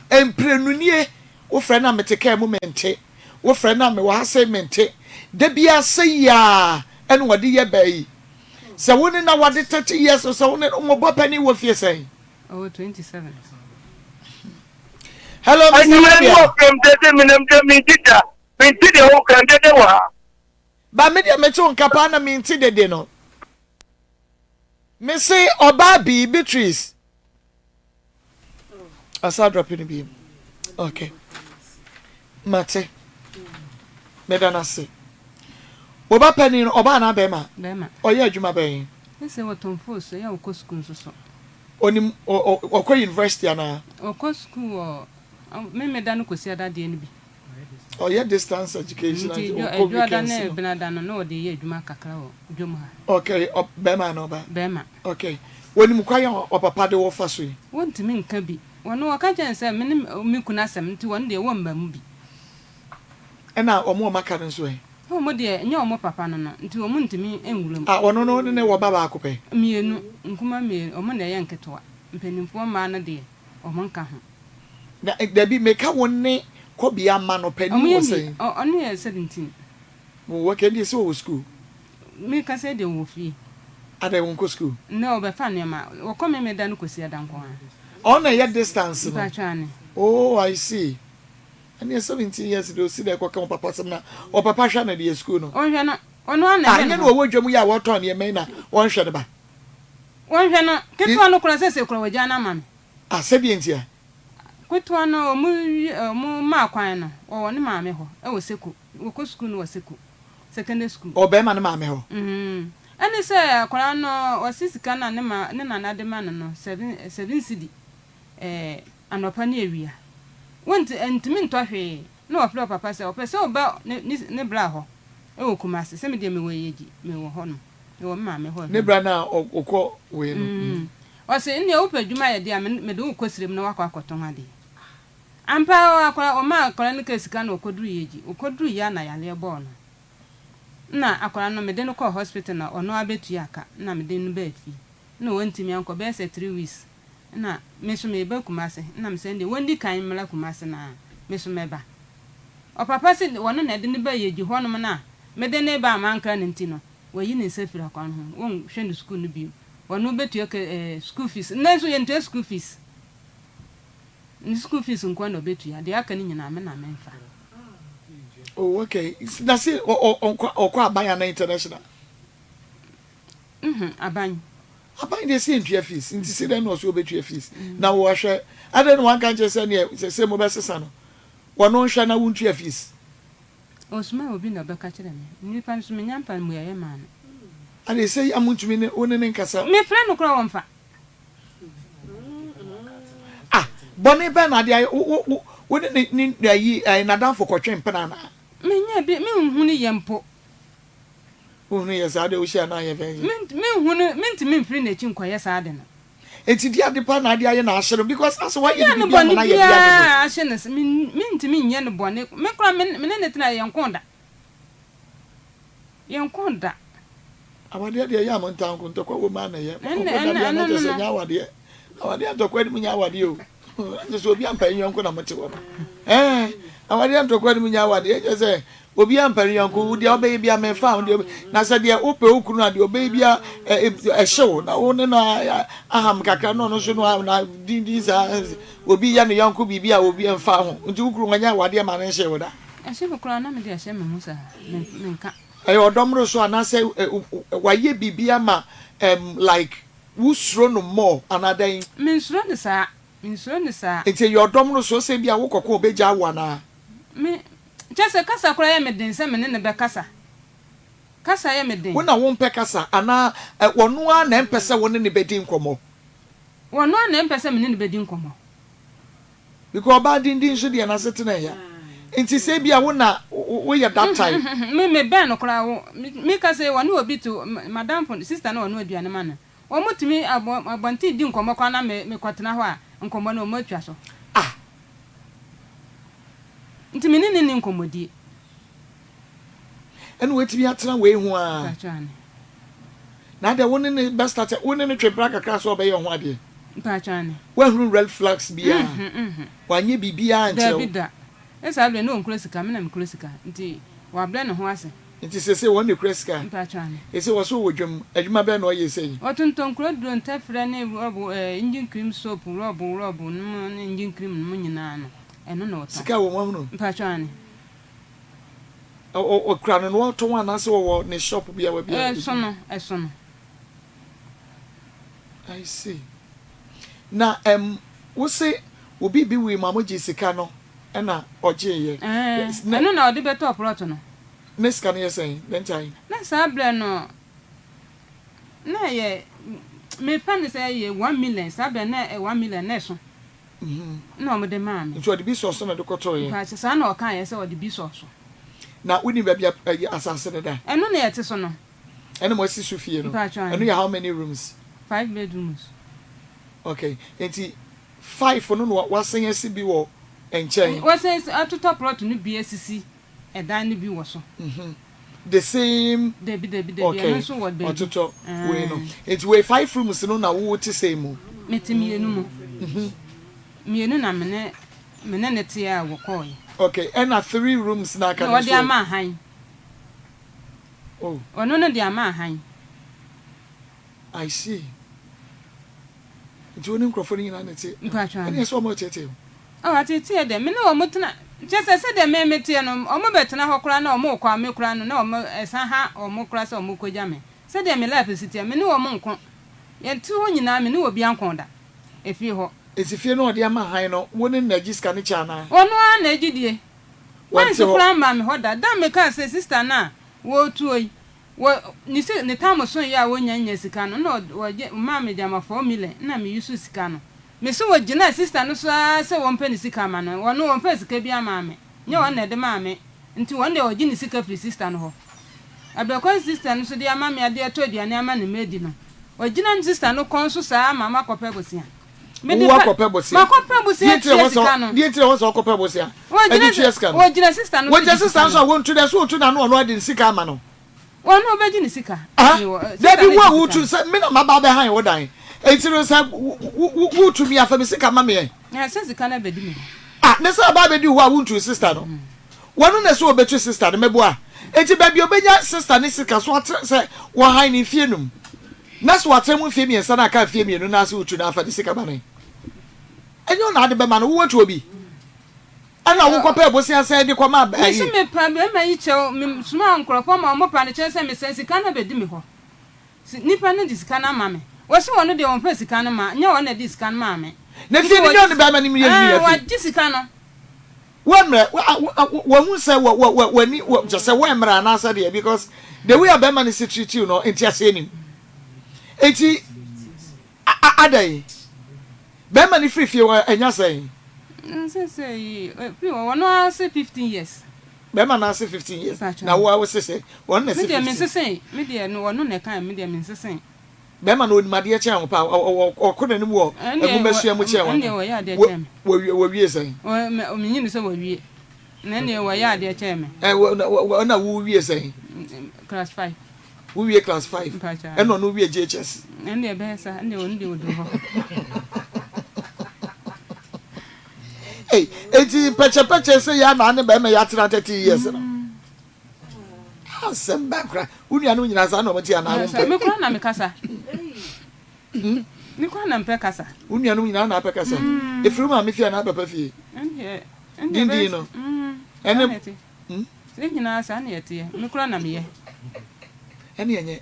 Emprenunie wo frɛ na meteka mu mente wo frɛ na me wa ase mente da bia se ya ene wode ye bai se woni na wade 30 years so woni mo bopani wo fie sen oh 27 hello ba me de meto nkapa na minti dede no me say oba bi Beatrice I start dropping the beam. Okay. Mate. Medana se. Oba penny oba na bema. Bema. Oye adwuma ben. Ese woton force ya okọ school so. Oni okọ university ana. Okọ school me medano kosi ada de ni bi. Oye distance education and okọ weekend. Benada no o de ye adwuma kakra o dwom ha. Okay, bema na oba. Bema. Okay. Oni mu kwaye opapa de wo fa so yi. Wontimi nka bi. Wono waka jense me kuna asem nti won de wo mba mu bi. Ena omo maka no so e. Omo de nya omo papa no no nti omo ntimi enwuram. Wono no ne wo baba akopɛ. Mienu nkuma mienu omo na ye nketewa. Mpanimfo ma no de omo nka ho. Na da bi meka wonne Kobia ma no pani wo sei. Ono ye 17. Wo ka di so wo school. Me ka say de wo fie. Ada won ko school. No be fa ne ma. Wo kome me da no kosi adanko ha. On a distance. Oh, I see. And you're 17 years ago, see that come papa some or papa shan at the school. Oh, you're not. Oh, no, I know what you are what on your main one shot about. One shana, get one of us, a crowajana man. I said, here. Quit one or more marquine or one mammy. I was sick. Woko school was sick. Secondary school. Or Beman mammy. And they say, Corano or Sisicana, Nana, another man, no, 7 city. An open area. Want and to mean to a no floor papa say, or so about Nebraho. Oh, Kumasi, send me way, me were home. Your mammy, Nebrana or call win. Or say in the open, you might dear me do question no aquatonadi. Ampa or ma coronicus can or could read or could do yana ya born. Na akorano me de no call hospital na ono abetu aka na me de no bed fi. No wenti me anko be say 3 weeks. Na me so me ba Kumase na me send wondi kan mela Kumase na me so me ba o papa se wono na de ne ba yeji honom na me de ne ba amankra ne ntino wayi ne sefira kwan ho won hwe no school no bi wono betu aka school fees na so ye nto school fees ni school fees nkwa no betu ya de aka ni nyina me na memfa. Oh, okay. That's it. Or Abaya International. Abang. Abang, they see in fees. In the city, no, so be fees. Now, wash it. I don't want to just say, it's the same mobile son. One on Shana won't fees. Oh, small will be no back at them. You find some yampan, we are a man. And they say, I'm going to be owning in Casa. Me friend will grow on fat. Ah, Bonnie Bernard, wouldn't need the ye and down for coaching Panana. Me huni yempo. Only as I do share now. Me to me free the chin quiet sadden. It's the other pan idea in our because that's why you know bonnie. I shouldn't mean to me yen bonnet. Make a minute and I am conda. Yankonda. Awade de ya montan ko ntokwa wo ma na ye. Na je se nya awade. Awade ntokwa ni mu nya awade o. Je se obi ampa yonko na mote wo. Awade ntokwa ni mu nya awade je se obi ampa yonko wo de obey bia me fa wo na se de ope okunu na de obey bia ehyew na wo ne na aham kakra no so no na din za obi ya ne yonko bibia obi emfa ho nti ukuru nya awade ma ne hyew da. Ehye bukura na me de ehye me musa menka. Odomro so anase waye bibia ma like wusro no more another Minsuro ne sa enti your odomro so se bia wo kokko obeja wana me chese kasa kura ye meden se me ne be kasa ye meden wona wo mpe kasa ana wono a na empese wo ne bedi nkomo wono a na empese me ne bedi nkomo because ba din so de na setena ya enti se bia wona wo ya that time me ben no kura wo me kasa wono obi to madam sister na wono aduane ma na o mutumi abonti di nkomo kwa na me kwatena ho a nkomo na o matwa so nti me ni nkomodi enu wetimi atena we hu a na de woni ne best start woni ne twebra kakra so obey ho ade mpachane wahuru red flags bia wanye bibia anche David esa ble no nkura sika me na nkura sika nti wa ble ne ho ase nti sese won ne kura sika mpachane ese wo so wodwam adwuma be na oye sei otunton nkura duro ntafre ne engine cream soap rob no engine cream no nyina no eno na oto sika wo mahunu mpachane o kra no wo to wana se wo ne shop bia wa bia eso no I see na wo se obi bi wi mamoji sika no na oje ye eno na odi beto plot no ne sika ne yesen den tai na sabre no na ye me fan say ye 1 million sabre na 1 million na so na mo de mam nti odi bi so na de koto ye pa sa na o kan ye say odi bi so na woni ba bia asase ne da eno na ye te so no eno mo si sufie no eno ya how many rooms 5 bedrooms okay enti 5 no no wasen esi bi wo enchen wasen atoto plot no bi asisi edan no bi wo so the same debi okay so what baby atoto we no enti we 5 rooms no na wo ti say mu metimienu mu mienu na mene ne te a wo koy okay and 3 rooms na ka no odi ama han oh ono no di ama han I see Joni microphone nyina na te mpatwa ene so mo tete atete e de me na o mutena se de me mete no o mo betena ho kura na o mo kwa me kura no na o mo esan ha o mo kura se o mo koja me se de me life sitia me ne o mo nko ye tu ho nyina me ne obi ankon da efi ho ezifie no ode ama han no woni na giska ne cha na ono a na agidie wan se kura ma me ho da me ka se sister na wo tuoi wo ni se ne tamo so ya wo nya sika no na wo ma me jama 4 million na me yusu sika no me so wo gina sister no so se wo mpa ni sika ma no wo no wo mpa sika bia ma me nya wo na de ma me nti wo na wo gina sika free sister no ho abekwa sister no so de ama me ade to aduane ama ne medi no wo gina sister no kon so sa mama kope bosia me de kope bosia ma kope bosia sika no die tire wo so kope bosia wo gina sister no wo gina sister so wo ntu de so otu na no ono ade sika ama no wono obeji ni sika Debi wo wutu se me na maba be han wo dan entiro se wutu mi afa me sika ma me ya se sika na bedi me ne se ba bedi wo wutu sister no wono na se obetu sister no mebo a enti ba bi obenya sister ni sika so se wo han ni fie num na so atemu fie mi ensa na ka fie mi no na se wutu na afa de sika ba ne enyo na ade be ma no wo wutu obi ana wo kopa ebosia se de koma ba yi me pa be ma yi che me suma nkrofo ma mo pa ne che se me se sika na bedi me ho nipa ne di sika na ma me wo se wono de won fa sika na ma nya wona di sika na ma me na fie ni on be ma ni mi ye fi wa di sika no wo mra wo hu se wo ni just say wo mra na sa de because the way abema ni se treat you no enti ase nim enti adai be ma ni free fie wo enya say say no say 15 years be ma na say 15 years na wo say won na say 15 me say me de no wono na kan me de me say be ma no nimade che an pa okona ni wo egumesua mu che won ne wo ya de che wo wie say o me nyi ni say wo wie na ne wa ya de cheme na wo wie say class 5 wo wie class 5 e no no wie JHS ne be sa ne won de odo ho hey eti peche say ya na ne be me ya 30 years no asem bakra unia no nyina sa na omati ana wo me kura na me kasa ni kwa na mpe kasa unia no nyina na apɛ kasa efiri ma me fia na papa fie ndi no ene se nyina sa na yete me kura na me ye ene enye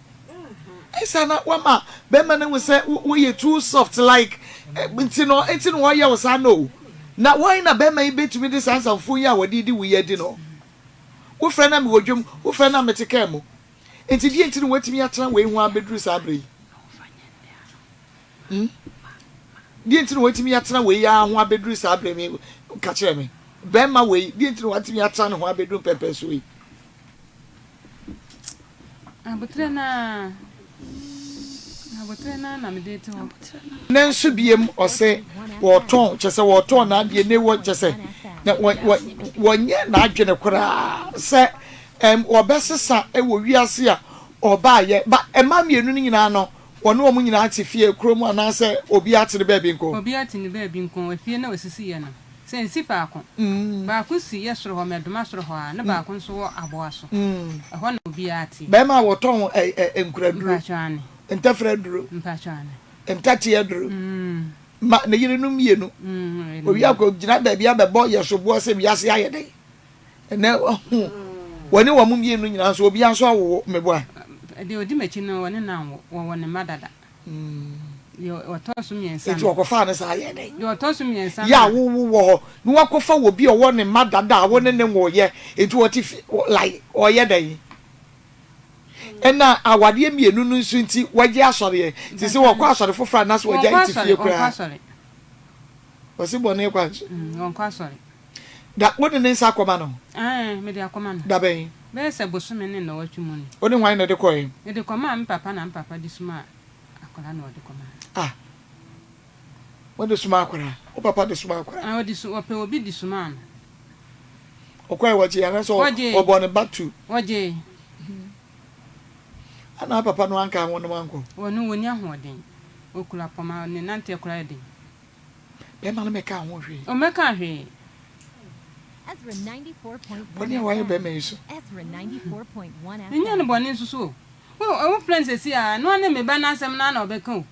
esa na wama be ma na we say we too soft like ntino wo ya wo sa no na why na be ma ibetumi de sansa fo ya wodi di wo ye di no wo fra na me wodwom wo fra na me teka mu enti die ntino watimi atena we hu abeduru sa abre die ntino watimi atena we ya hu abeduru sa abre me ka kire me be ma we die ntino watimi atena no hu abeduru pepe so yi abutrena na me de te ho nanso biem ose woton chese woton na de ne wo chese na wonye na adwene kora se obesesa e wo wiase a oba ye ba ema mienu ni nyina no wono wo nyina atifie kromu anase obi atene baabi nko afie na osisi ye no se nsifa akon ba ko si ye soro ho medoma soro ho a na ba ko nso wo aboaso ho na obi ati ba ma woton enkuraduru mpachane entafra duru mpachane entatie duru ma na yire no mienu obi akọ gina baabi abebo ye sobo se biase ayede ene woni wo mu mienu nyina so obi anso awo mebo a de odi machi no woni na wo ne madada yo otosu miensa eti okofa ne sa ayede yo otosu miensa ya wo ni wakofa wo bi owo ne madada a wo ne wo ye eti woti like oyede ena awade mienu no nso nti waje asore ti se wo kwa asore fofra na so waje itifie kura osi bone kwa won kwa asore da woni ne nsa akoma no me de akoma no da ben be se bosume ne na watwumu ni woni hwan na de koy e de koma am papa na am papa di suma akola na de koma wodi suma akola o papa de suma akola odi su ope obi di suma no okwai waje ya so obone batu waje ana papa no anka won no anko wonu woni ahoden okula poma ne nante akora den be ma no meka ho hwe o meka hwe Ezra 94.1 woni wa be me so Ezra 94.1 nya no bone nsusu o friends si a no na me ba na asem na obeka o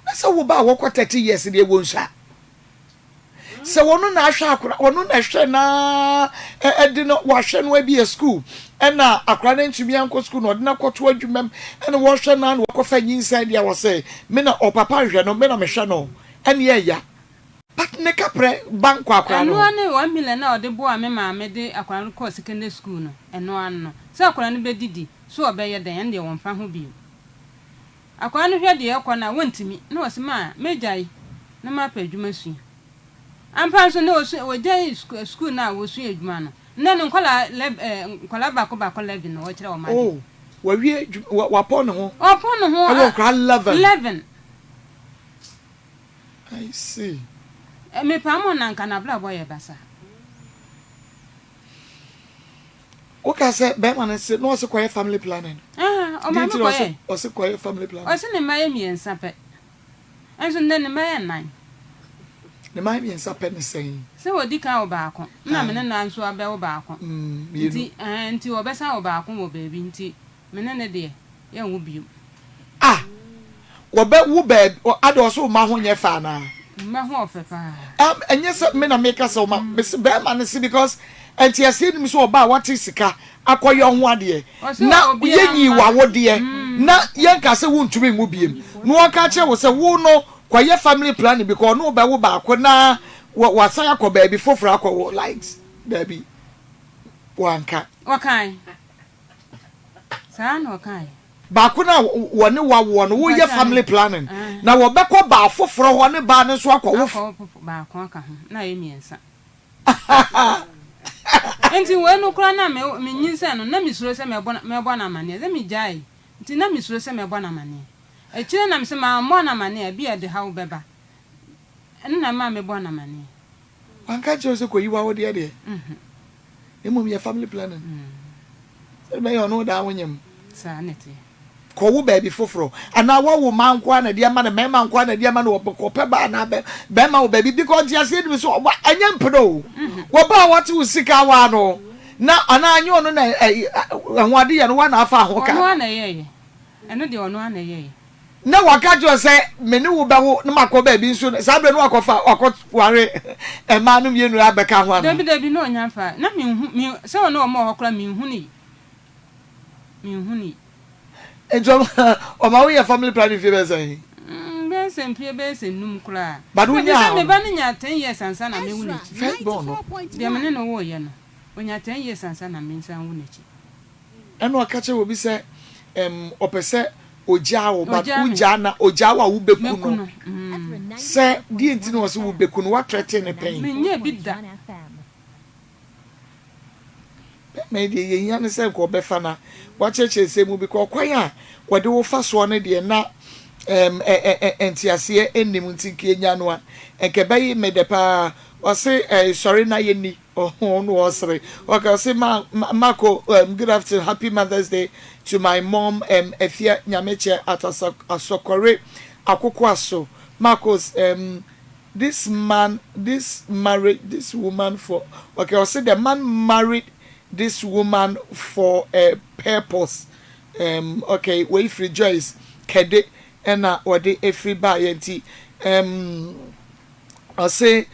na se wo ba wo kwa 30 years de wo nsa se wono na ahwa akora wono na hwe na edi no wa hwe no abi school ena akora na ntumi anko school no de na kwoto adwumam ena wo hwe na na wokofa nyinsa dia wo se me na o papa hwe no me na me hwe no ene ya but ne kapre banko akora no eno ne 1 million na ode bo a me ma me de akora no ko secondary school no eno anno se akora no be didi so obeye den ende won fa ho bi akora no hwe de ekọ na wontimi na osima mejai na ma pa adwuma su ampa so na ojai school na wo su adwuma no na no nkola ba ko level no wo kire wo ma oh wa wie wa pon ho opon ho awo kra 11 I see me pa mo na nka na bla boy basa o ka se be man se no se koye family planning o ma mo koye o se koye family planning o se ne maye miensa pe enso ne maye 9 ne mai miensa pe ne sen se wodi ka obaako na me ne na nso abe obaako nti obesa obaako mo baby nti me ne de ye wo biom wo be wo be ade so ma ho nye fa na ma ho ofefa enye se me na make so ma be ma ne se because enti ase ni so oba wati sika akoyo ho ade na yenyi wa wo de na yenka se wo ntumi mu biem no aka che wo se wo no kwaye family planning because no be wo ba ko na wasan akoba bi foforo akowo likes baby wanka wakai sana wakai ba ko na woni wo no wo ye family planning na wo be ko ba foforo ho ne ba ne so akowo ba ko aka ho na ye miensa enti we no kura na me nyinsa no na misuro se me bo na mane ze mi jai enti na misuro se me bo na mane e kire na me se ma mo na mane bi e de hawo beba na ma me bo na mane wanka je se ko yiwa wo de emu ye family planning me you know da wonyam sa nete ko wo baby foforo ana wo man kwa na dia ma na me man kwa na dia ma na wo pe ba na be ma wo baby because dia say dem so anya mpedo wo ba what wo sika wa no na ana anyo no na ahwade ye no wa na afa ho ka ono na ye eno de ono na ye na waka jo say me ne wo ba wo na makọ baby nso sa bre no akọfa akọware e ma no mienu abeka ho ano dabi no nya fa na mi se ono mo hokra mi hu ni enjo o ma wo ye family planning fi be say be se num kura but wo nya me ba ni nya 10 years ansa na me hu ni first born no de me no wo ye no onya 10 years ansa na me nsan hu ni chi eno aka che wo bi say opese ojawo but ojawa wo beku no se die ntino wo so wo beku no wa threaten ne pain me nya bi da me de ye nya ne se ko be fa na wa cheche se mu bi ko kwan a wo de wo fa so ne de na entiase enim ntinke nya no a enke bayi me de pa o se sorry na ye ni oh no o sere okay say Marco good afternoon, happy Mother's Day to my mom Efia Nyameche at Asokore Akokwaso. Marcos this woman for okay I say the man married this woman for a purpose okay we free Joyce kede ena ode efri ba yenti I say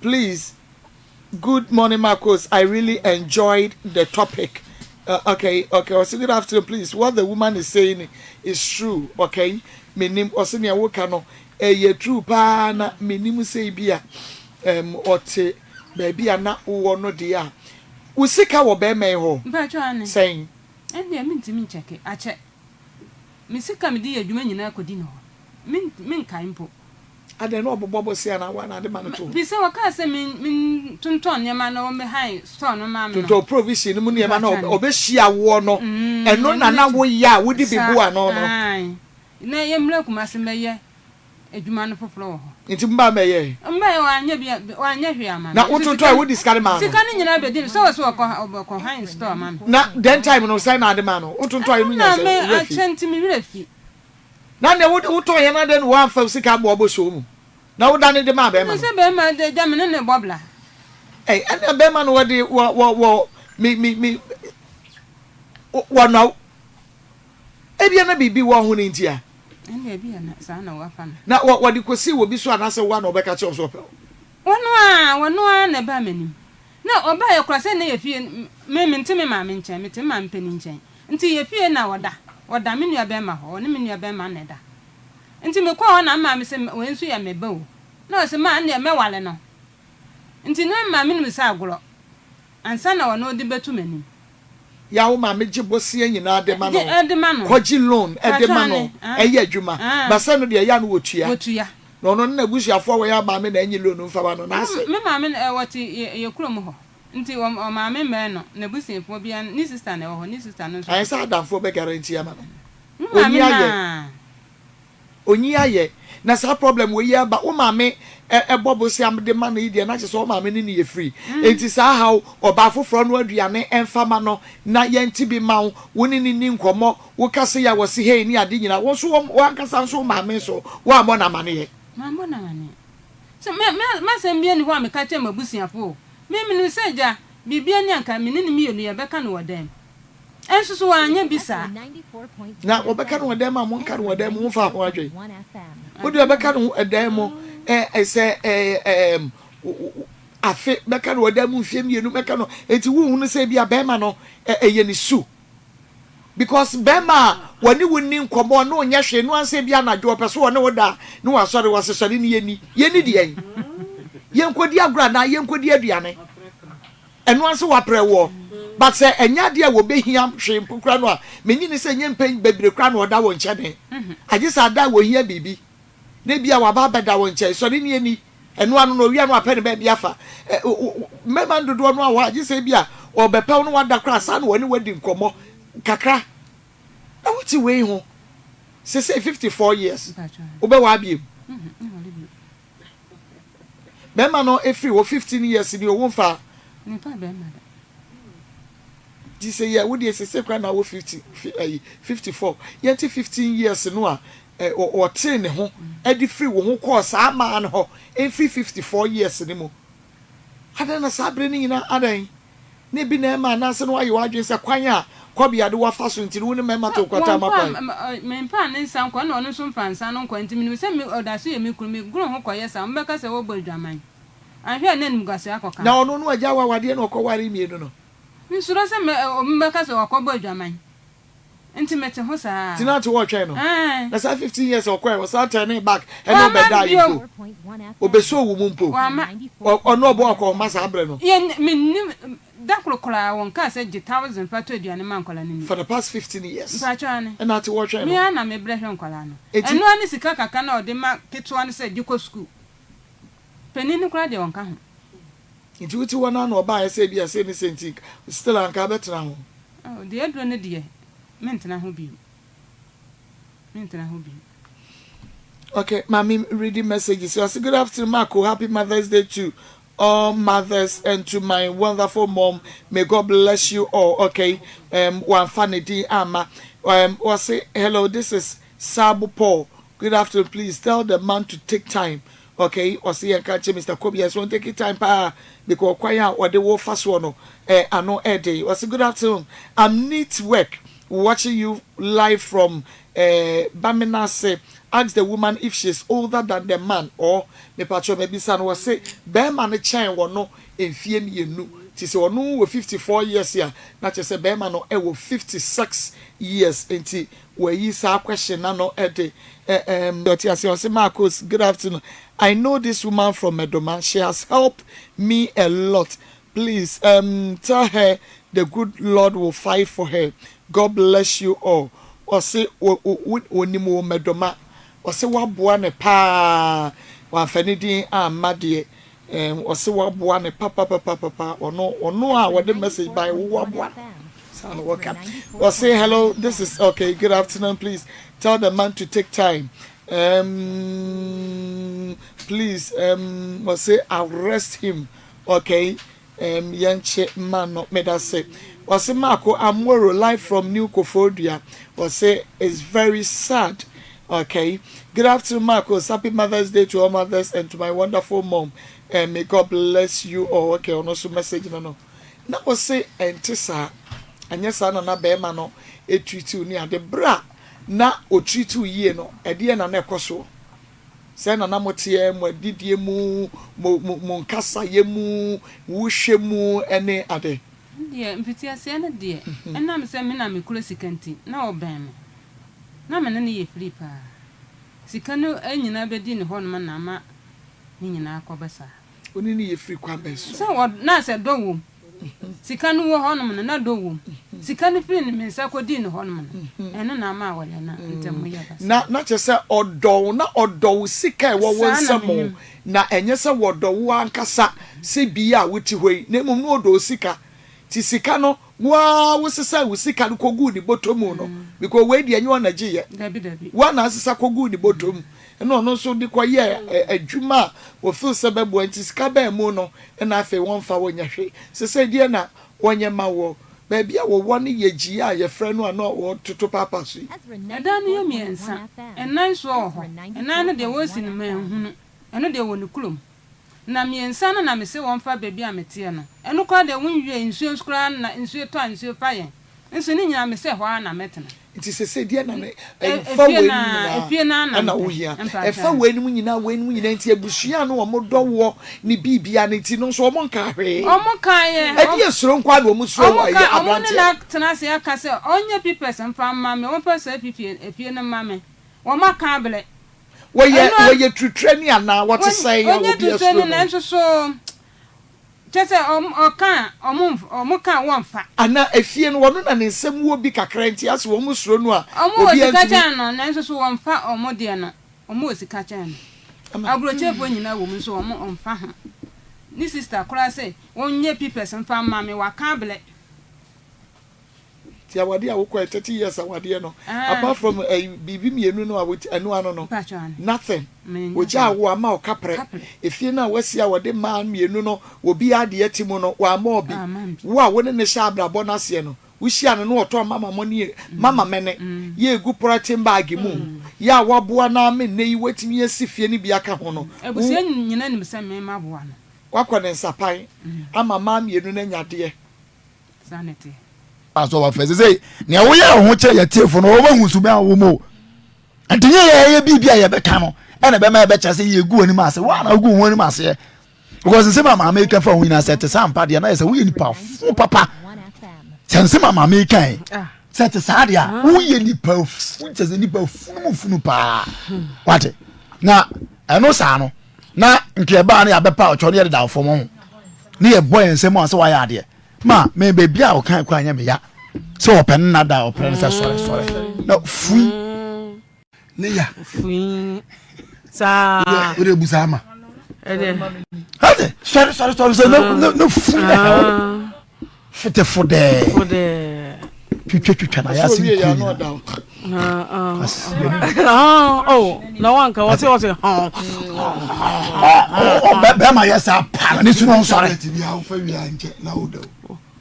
please good morning Marcos, I really enjoyed the topic. Okay, so good afternoon, please. What the woman is saying is true, okay? Menim osenia woka no ye true pa na menim say bia ote baby ana wo no dia. Usika wo be me ho. Mpa twa ne. Saying. Ende mi ntimi ncheke ache. Misika me di adwuma nyina akodi no. Min kan mpo. Ade no obobo sia na wa na de man to. Bi se waka se min tonton nyama na wo me han store no ma me. Tonton provision mu nyama na obehia wo no. Eno na wo ya wo di bibu ano no. Na ye mra kuma se meye adwuma no foforo ho. Nti mba meye. Mba ye wa anya hwe ama. Na wo tonton wo discard man. Sika ni nyina be di so wo ko han store ma me. Na den time no say na ade man no. Wo tonton ayi no nya se. Na me achenti mi wira fi. Na ne wo to ye na de no wan fa sika bo bo so mu na wo dane de ma be ma se be ma de jam ne bobla ana be ma no wo de wo mi wo no ebia na bibi wo ho ne ntia ene ebia na sa na wa fa na wo de kosi wo bi so anase wo na obeka che so pe wono a na ba manim na oba ye kura se na ye fie me ntimi ma me nchen me ma mpeni nchen nti ye fie na woda me nua be ma ho ne me nua be ma na da nti me kwa na ma me se we nso ya meba o na se ma na me wale no nti no ma me nim sa agoro ansa na wono de betu manim ya wo ma me gibosie nyina de ma no koji loan de ma no eye adwuma ba se no de ya no wotua no no na busuafo wo ya ma me na enyi loan mfa ba no na ase me ma me woti ye kurom ho nti o ma me me no na busuafo bia ni sister na ho ni sister no so ai sa adamfo be guarantee ama no onyi aye na sa problem we ya ba wo maame ebobo si am de ma na ide na chese wo maame ni ye free enti sa how oba foforo no aduane enfama no na ye nti bi ma wo ni nkomo wo kase ya wo si hey ni ade nyina wo so wo ankasa so maame so wo amo na mane ye ma so me se mbia ni ho am ka che mabusiafo me ni seja bibia ni anka me ni mi yenu ye beka no wodem enso so anya bisa na obeka no wodem a mo nka no wodem mo fa ho adwen wo de obeka no edem mo se afi beka no wodem mfie mienu beka no enti wo hu no se bia bema no eye ni su because bema woni woni nkomo no nya hwe no anse bia na dwo peso woni woda no wasori wasesori ni yeni de yen yenkodi agura na yenkodi aduane eno anse wapre wo but say enya de wo behia hwe mpukura no a menyi ni se nyempen bebre kura no oda wo nche den agisa da wo hia bibi na bia wa ba beda wo nche so ni eni eno anu no wia no apɛ ne ba bia fa mema ndodo no a wa agisa bia obepɛ no wada kura sa no woni wadi nkomo kakra na wuti we ho say 54 years obe wa biem mema no efri wo 15 years ni o won fa Me pa be ma. Di say yeah, wo dey say kwa na wo 54. Yenti 15 years no a o ten ne ho e di free wo ho course ama an ho en free 54 years ne mo. Ada na sabre ni nyina adan. Ne bi na ma na se no ayi wadwen se kwan a kwabia de wa fa so ntiri wo ne ma to kwata makwan. Me pa ne nsan kwa na ono so mfansa no kwa ntimi ni se me odaso ye me kuru me guru ho koye sa mbeka se wo bodwaman. Ahwe na nim gase akoka. Na ono no agya wa wade na okoware mienu no. Nsuro se me mbeka se wakobodwaman. Intimate ho sa. Tina to watch no. Na sa 15 years okwa was that turning back and no be die you. Obeso wo mumpo. Ono obo akọ ma sa abre no. Ye me dakrokra won ka se 1000 pato aduane man kola ni. For the past 15 years. Mpacho ne. And not to watch no. Me ana me brehwe nkola no. Eno ani sika kaka na ode ma keto ne se diko school. Penini kra de won ka ho. Nti wuti wana na oba ese bia se ni sentik still anka betra ho. Oh, de adro ne de. Mentena ho bi. Okay, mommy reading messages. So I say good afternoon, Marco. Happy Mother's Day to all mothers and to my wonderful mom. May God bless you all. Okay. One funny day, Ama. I say hello. This is Sabu Paul. Good afternoon. Please tell the man to take time. Okay. I say catch Mr. Kobe. Yes, won't take time, pa. Because quiet or the war fast one. I know a day. I say good afternoon. I'm neat work. Watching you live from Baminase. Ask the woman if she's older than the man or the patron maybe son was say bear man chain or no in fiem you tis or no 54 years here not just a bear man or 56 years into where you saw question no at the Marcos. Good afternoon. I know this woman from Medoma. She has helped me a lot. Please tell her the good Lord will fight for her. God bless you all. Or say onimo Medoma. Or say waboa ne pa wa fanidi amade or say waboa ne papa or no what the message by waboa sound work up. Or say hello, this is okay, good afternoon, please tell the man to take time. Please or say arrest him. Okay. Yanche man not made us say or say Marco Amoro live from New Kofodia or say it's very sad. Okay, good afternoon, Marcos. Happy Mother's Day to all mothers and to my wonderful mom. And may God bless you all. Okay, on also message no. Now was say entisa and yes, I na be man no e treat you near the bra na o treat you ye no e de na ekoso. Say na motie mo didie mu mo nkasa ye mu wo hwe mu ene ade. Die mpiti ase na die. Enam se me na me kuro sikanti na oben me. Na me ne ye free pa. Sika no anyina bedi ne hono na ma ni nyina akobesa. Oni ni ye free kwa beso. So na se do wo. Sika no wo hono na do wo. Sika no free ne me nsa kodi ne hono eno na ma wale na ntemu ya basa. Na che se odo sika e wo nsamo na enye se wodo wo ankasa se bia wuti hoi na mum no odo sika ti sika no wa wo sesa wo sika no kogu ni botomu no because we di enyo na giye dabi wa na sesa kogu ni botomu no no so di kwa ye adwuma wo feel se bebo anti sika ba mu no na afi won fa wonya hwe sesa die na wonye ma wo ba bia wo woni ye giya ye frɛ no na wo toto papa so edan ye miensa enan so ho enan no de wo si no manhunu eno de wo ne kulom na miensa no na me se won fa ba bia mete no eno kwa de wonwie nsuo skura na nsuo to nsuo fa yen nso ni nyina me se ho na metena nti sese die na fa we na wo hia fa we ni nyina nti abusua no wo do wo ni bibia ne nti no so wo nka hwe o mo kan ye edi esuro nkwa do mo suro wa ye abante o na tena se aka se onye pipes mfa ma me won pesa efie no ma me wo maka bele wo ye tutre ni ana what say you onye tutre ni na nso so Chese omo kan wonfa ana efie no wono na nsem wo bi kakra nti ase wo musuro no a obi antimi no na nso so wonfa omo de no omo osika chan no abrochefo nyina wo mu so omo onfa ho ni sister kura say wonye pipes mfa ma me waka bele ti awade a wokɔ 30 years awade no apart from bibi mienu no awoti anu ano no nothing oja wo ama o kapre efie na wasi awade ma mienu no obi ade atimu no wa ma obi wo a wone ne sha abrabo na se no wuhia no no oto mama money mama mene ye egu protein bag mu ya waboa na me ne yi watimi asifie ni bia ka ho no ebusia nyina nim se me maboa no wakɔ ne nsapan ama ma mienu na nyade sanity aso wa fese say ne wo ye ho kye ye tiefo no wo ba husu ba wo mo antinye ye bibia ye beka no ena be ma be kya say ye gu ani ma say wa na gu ho ani ma say because say mama America fa hu na set sampa de na say wo ye nipa fu papa sense mama America set saade a wo ye nipa fu tese nipa fu pa wate na eno sa no na nke ba na ya bepa o chone ye da fo mo ne ye boy ensem o say wa ya de ma me baby a o kan kwa nya me ya so open na da open say sorry no fui ne ya fui sa o de busa ma hade sorry no fui fete for the twitwa na ya sim oh no one can what's it oh be ma yes pa ni su no sorry ti bia wo fa wi anje na wo do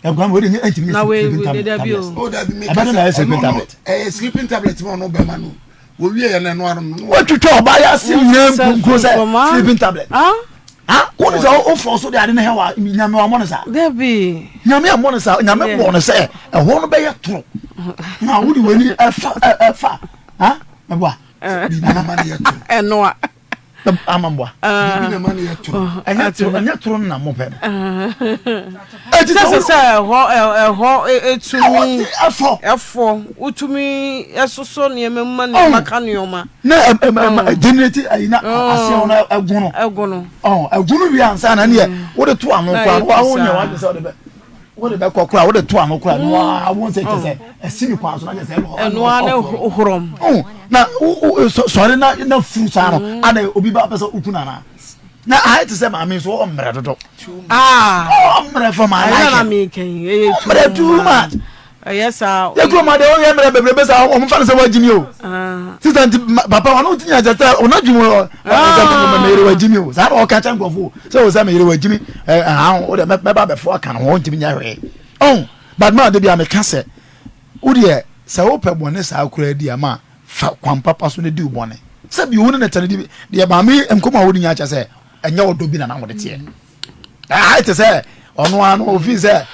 egwa mo de ni antimi na we dey bi o o da bi me ka na sleeping tablet sleeping tablet mo no be ma no wo wi ye na no aro no wo twitwa oba ya sim nem ko say sleeping tablet what is all for so they are in here nyame wa monesa there be nyame wa monesa nyame bo no say e ho no be ye tro na wo di wani efa me boa bi na ma ye tro eno a amamboa bi na ma ye tro anya tro na mo pe e ti say ho etumi efo utumi esoso ne emma ne maka ne oma na generate ayina ase ona eguno eguno wi ansa na ne wo de to anu kwa wo nya wa se wo de be kokora wo de to anu kwa no wo se kese esini kwa so na se eno ane horom na sorry na fu sa no ana obi ba pese ukuna na I to say my means so omre dodo omre for my life na me kan omre too much yes sir ye go ma de o ye mre bebrebe sa o mfa se wajimi o sister papa wa no tinya jata o na dwumo o ka me yere wajimi o sa o ka chan gofo se o sa me yere wajimi o de me ba be fo aka no o ntimi nya hwe but ma de bia me ka se o de se o pe bone sa akura di ama fa kwan papa so ne di ubone se bi woni na tane di de ba me emkoma wo di nya cha se enya odo bi na wo de tie to say ono ano ofi se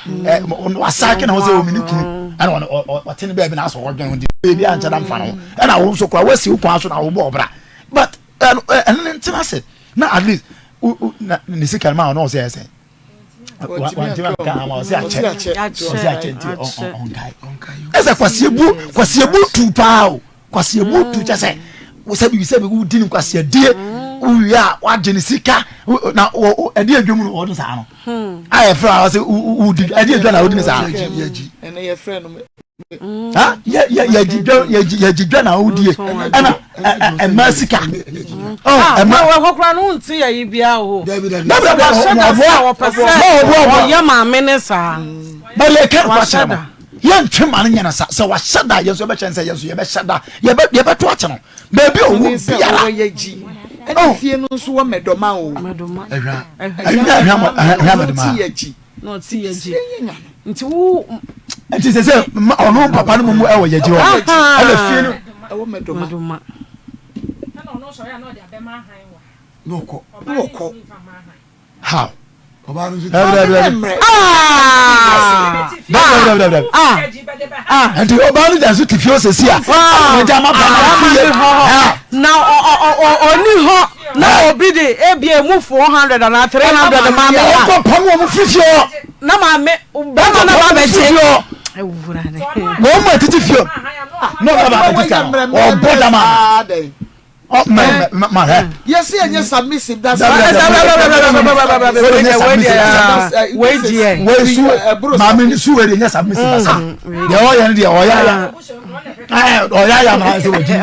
ono asake na wo se o mini kunu ana o tene ba bi na so wo dwan di baby ancha da mfa no ana wo so kwa wasi ukwa so na wo bo obra but tina se na at least ni sika ma no se se wa tima ka ma o se ache on kai esa kwasiebu tu pao kwasiebu tu cha se wo sabi wo dini kwasiedie uya wa jeni sika na edi adwom no odun sa no aye fra wa se udi edi adwa na odun sa ene ye friend ya jidwa na udie ana ma sika wa kokra no nti ya yibia ho ya ma menesa ba le ka kwa chama ye ntwema no nyana sa wa shada yeso be chense yeso ye be shada ye be to ache no ba bi owu biara ene fie no so wo medoma o ehwa no ti yaji nti wo nti se ono papa no mu e wo yaji ho ene fie no e wo medoma kana ono so ya no de abema han wa noko how and the obanu jansu tifio sesia jama na oni ho na obi de ebie mu 400 na 300 ma me ko pamo mu fifio na ma me ba na ba be fifio e wura ne mo mo titi fio no ba ba titi o boda ma ma yes enya submissive that's mama su we enya submissive sa de o ya de o ya ma se woji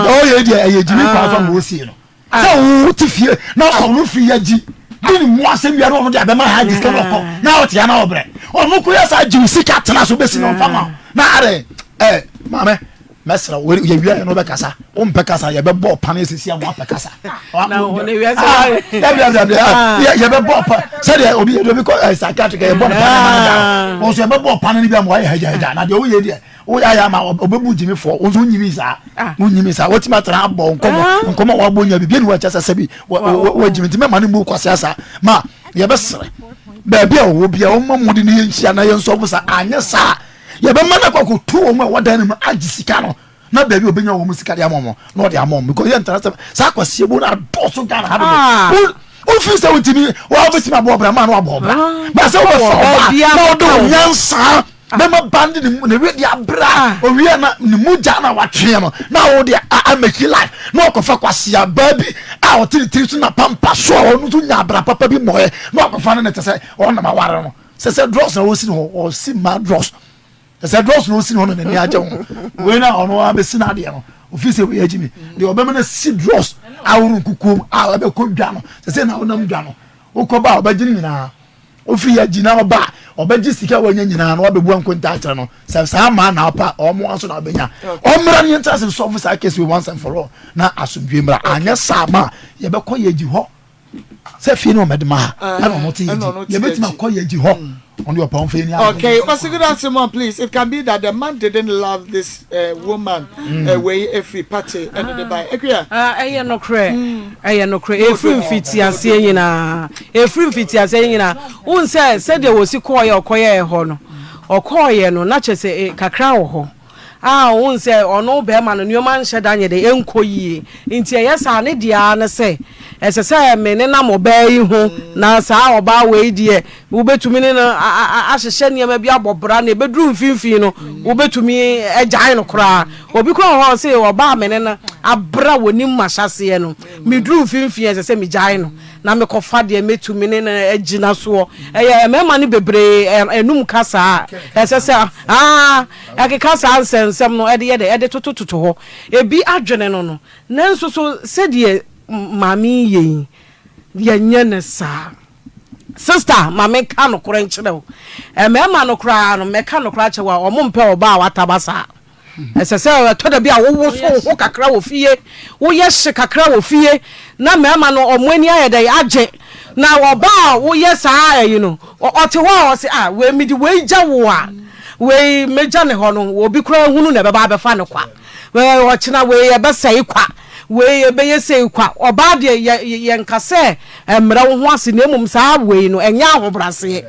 o ye de ye jimi kwa so mo si no so wo ti fie na o no fi ya ji ni mo asem ya no de abema ha discover ko na o ti ya na obre o mo ko ya sa ji sika tena so besi no fama na are mame mesra we ye wi no be kasa o mpe kasa ye be bo pane sisi am ape kasa na o ne wi ase ye be bo pa say dey obi ye be ko psychiatric ye bo pane o so ye be bo pane ni bi am wa ye haja na de o ye de o ya ma obebu jimi fo o so nyimi sa what matter abo nkomo wa bo nya bi ni wa chasa sabi wa jimi ti me ma ni mu kwase asa ma ye be sere ba bia wo bia o mamudi ni nhia na ye nso bo sa anya sa ye be mana kwa ko tu o mo wa dan mu agisika no na ba bia obenya wo musika de amomo no de amomo because ye ntara sa kwasie bo na doso gana ha be o fi se wutimi wa obeti ma bo bra ma no abo bra ba se wo so na o do nyansa mema band ne we dia bra o wi na ne muja na watwe no na wo dia ameki life na okofa kwasia baby o tiri so na pampa so o no so nya bra papa bi moye na okofa na tese o na ma ware no se dross na wo si no o si ma dross se dross no si no na ni aje ho we na ono abesi na de no ofisi we agimi de obema na si dross awuru kukum a be ko dwa no se na onam dwa no ukoba obagini nyina ofi ya jina oba obaji sika wanya nyina no obebu ankonta akere no sa ma na apa omo aso na obenya omra ni ntase so ofisa case we once and for all na asomdwe mra anya sa ma ye be ko ye ji ho se fi no medma na no ti ye betima ko ye ji ho on your palm fe ni okay what's good answer more please it can be that the man didn't love this woman way every party and the by ekria eye no kre efrim fiti ase nyina unse de wo si koye ho no okoye no na chese kakra wo ho unse ono be ma no nyoma nhye da nye de enkoyie nti yesa ne dia na se esese me ne na mo ba yi ho na sa oba we die wo betumi ne ahehye ne ma bi abobra na bedru mfimfi no wo betumi agyan no kra obi ko ho se oba me ne na abra woni mashase no medru mfimfi esese me gyan no na me kofa de metumi ne na agina so me ma ne bebre enum kasa esese akeka sa ansem no ede totototo ho ebi adwene no nanso so se de mami ye nyene sa sister mami ka no kora nkyere o mema no kora no meka no kora chewa o mo mpe oba watabasa esese to da bia wo so kakra wo fie wo ye hye kakra wo fie na mema no omani ayede age na oba wo ye sa you know ote ho o se we midi we gya wo a we meja ne ho no obi kora hunu na beba befa ne kwa we o china we ye besai kwa we be yese kwa oba de ye nkase emra wo ho ase na emum saa we no enya ahobrase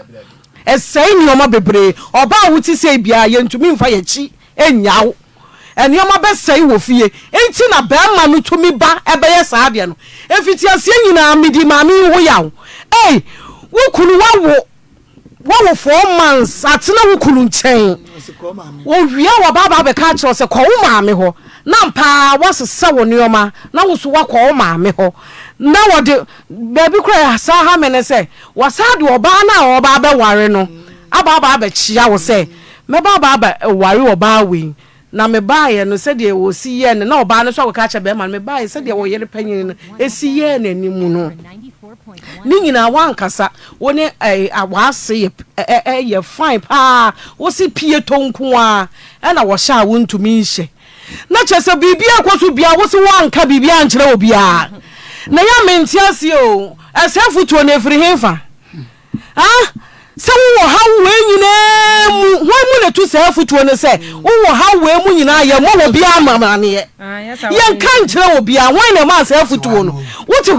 esai ni oma bebre oba wuti sei bia ye ntumi mfa ye chi enyawo eni oma be sei wo fie enti na be ma no tumi ba ebe ye saa de no efiti ase nyina midi mami wo yawo wo kunu wo 4 months atena wo kunu nchen wo wia wo baba be ka kire se ko wo maame ho na mpa wasesa wo nioma na wo so wakọ wo maame ho na wo de baby kra sa ha mene se wasade oba na oba be ware no aba be chia wo se me baba ware oba we na me baaye no se de wo si ye na oba no so wo ka kire be ma me baaye se de wo yere panyin no esi ye na nimu no ni nyina wankasa woni awase ye fine pa wo si pie tonku a na wo sha wo ntumi nhye na chese bibia kwaso bia wo si wanka bibia nkyere obia na ya mentiase o asafutuo na efiri hefa se wo ha we nyina mu wo mu na tu safutuo ne se wo ha we mu nyina ye mo wo bia amamane ye nka nkyere obia wo na ma safutuo no wo ti ho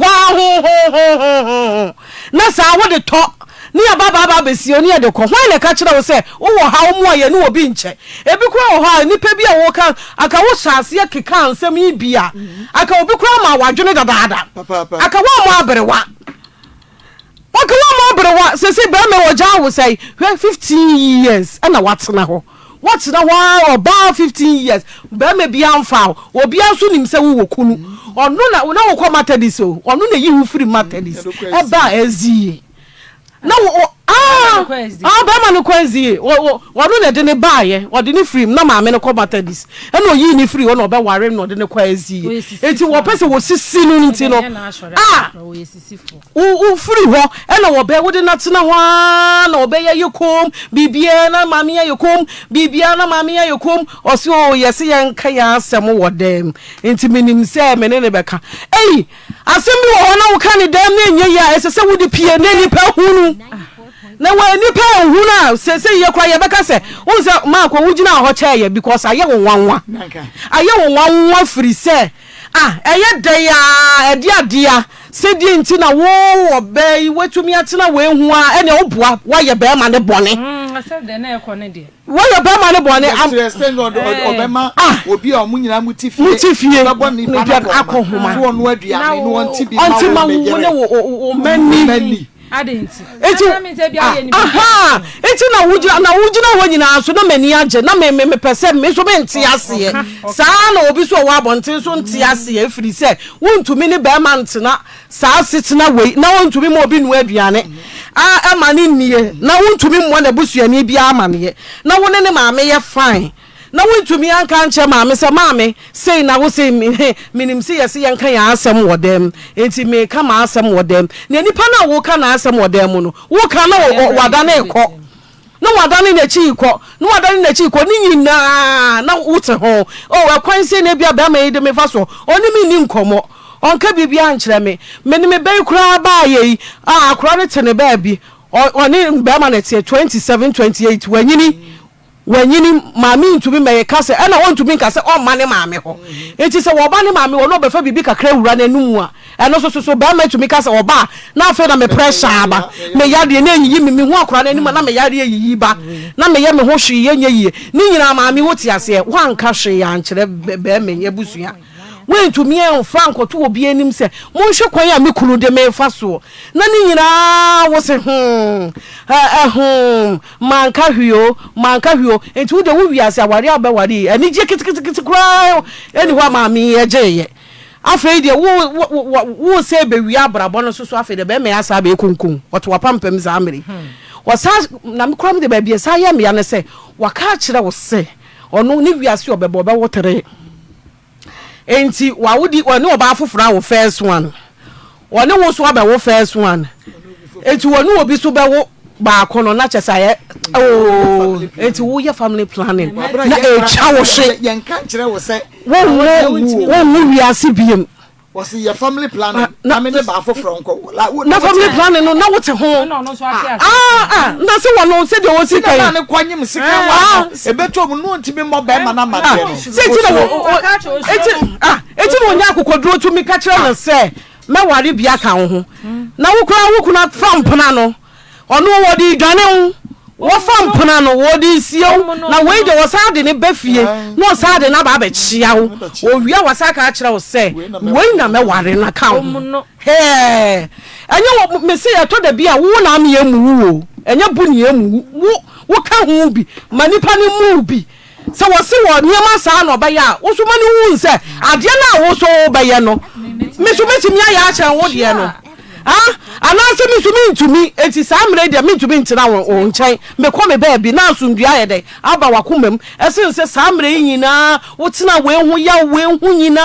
na sa wo de to ni ababa besio ni de ko hwan na ka kire wo se wo ha wo mu aye ni obi nche ebi kura wo ha nipa bi a wo ka aka wo hyase akeka ansem yi bia aka obi kura ma wadwene dadaada aka wo mu aberewa se be me wo ja wo say 15 years na watena ho about 15 years be me bia amfa obi anso nim se wo kunu onu na wo ko matedis o onu na yi wo free matedis e ba ezi na bɛma no kwanzie wɔno na de ne baayɛ wɔde ne firi na maame no kɔ Methodist ɛna oyi ne firi wɔna ɔbɛware no ɔde ne kwanzie enti wɔpɛ sɛ wɔsisi no nti no wo firi hɔ ɛna wɔbɛ wode na tena hɔ na wɔbɛyɛ yɛkom bibia na maame yɛ yɛkom bibia na maame yɛ yɛkom ɔse yɛse yɛnka yɛ asɛm wɔ dɛm enti menim sɛ mene ne bɛka ei asɛm bi wɔ hɔ na woka ne dɛm na ɛnyɛ yɛ a ɛsɛ sɛ wode pie na nipa hunu na wa nipa hunu a sɛ yɛ kora yɛbɛka sɛ wo sɛ maakɔ wogyina hɔ kyɛɛ yɛ because ayɛ wo nwanwa firi sɛ ɛyɛ dɛ a ɛde adea sɛdeɛ nti na wo wɔ bɛyi watumi atena wehu a ɛne woboa woayɛ bɛrima ne bɔne woyɛ bɛrima ne bɔne ɔbɛma obi a ɔmo nyinaa muti fie akɔ homa ɔnti ma wo ne wo mani eti na wugina hɔ nyinaa so na mani agye na mepɛ sɛ me so mente aseɛ saa na obi so wɔ abɔnten so nte aseɛ ɛfiri sɛ wontumi ne bɛrima ntena saa setena wei na wontumi ma obi noa aduane ɛma ne nnie na wontumi mmɔ na busuani biara amaneɛ na wo ne ne maame yɛ fine na wontumi anka nkyɛ maame sɛ maame sei na wo sei menim sɛ yɛse yɛnka yɛ asɛm wɔ dɛm enti meka ma asɛm wɔ dɛm na nipa na woka na asɛm wɔ dɛm mu no woka na wada ne kɔ na wada ne n'akyi kɔ na wada ne n'akyi kɔ ne nyinaa na wote ho ɛkwan sɛ na bia bɛma yi de mefa so ɔne me ni nkɔmmɔ ɔnka bibia nkyerɛ me mene me bɛyi koraa baa yɛyi akora ne te ne baabi ɔne bɛma ne teɛ 27-28 wanyini maame ntumi mɛyɛ kase ɛna wɔntumi nka sɛ ɔma ne maame hɔ enti sɛ wɔba ne maame wɔ no ɔbɛfa biribi kakra wura n'anum a ɛno so bɛrima tumi ka sɛ ɔba na afei na me pressure aba me yadeɛ na eyiyi me ho akora n'anim na me yadeɛ eyiyi ba na me yɛ me ho hwee yɛ nyɛ yie ne nyinaa maame wote aseɛ wanka hwee ankyerɛ bɛrima yɛ busua wentumi ɛmfa nkɔto wɔ bi anim sɛ monhwɛ kwan a me kunu de mefa soɔ na ne nyinaa wo se manka hwio enti wode wo wiase aware a wobɛware ani gye ketekete koraa ɛni hɔ a maame ɛgyeeyɛ afei deɛ wo sɛ bɛwie abrabɔ no so afei deɛ bɛma asa bɛkunkum wɔte wapampam saa mmere wɔsa na me koraa me de baabi saa yɛ mmea ne sɛ waka kyerɛ wo sɛ ɔno ne wiase ɔbɛbɔ ɔbɛwo tere enti wawudi wani oba afoforo awo first one woni wo so abewo first one enti woni obi so bewo ba kono na chesa ye enti wo ye family planning na cha wo hwe yen kan kire wo se wo wiase biem was your family planning na me ne ba afoforo nko na family planning no na wo te ho na se wono se de wo sika na ne kwanyem sika wa ebeto mu no ntimi mo ba ma na ma de no se ti na eti no nya akokoduro tu mi ka kire no se meware bia ka ho na wo kuna from pona no ono wo di dwane ho wo fam pona no wo di siew na we de wo sa de ne bafie no sa de na ba ba chia wo owia wo sa ka kire wo se we na meware na ka ho he enye wo me se ya to da bia wo na am ye mu wo enye bu ne emu wo ka ho bi manipa ne mu bi se wo se wo niam sa na obaya wo so mani hu nse ade na wo so obaya no me so metimi aya a kire wo de no anase mi sumi ntumi enti saa mre de mi ntumi ntina wo nkyɛn me kɔ me baabi na asundua yɛ de aba wakomam ɛsen se saa mre nyina wo tena we hu ya we hu nyina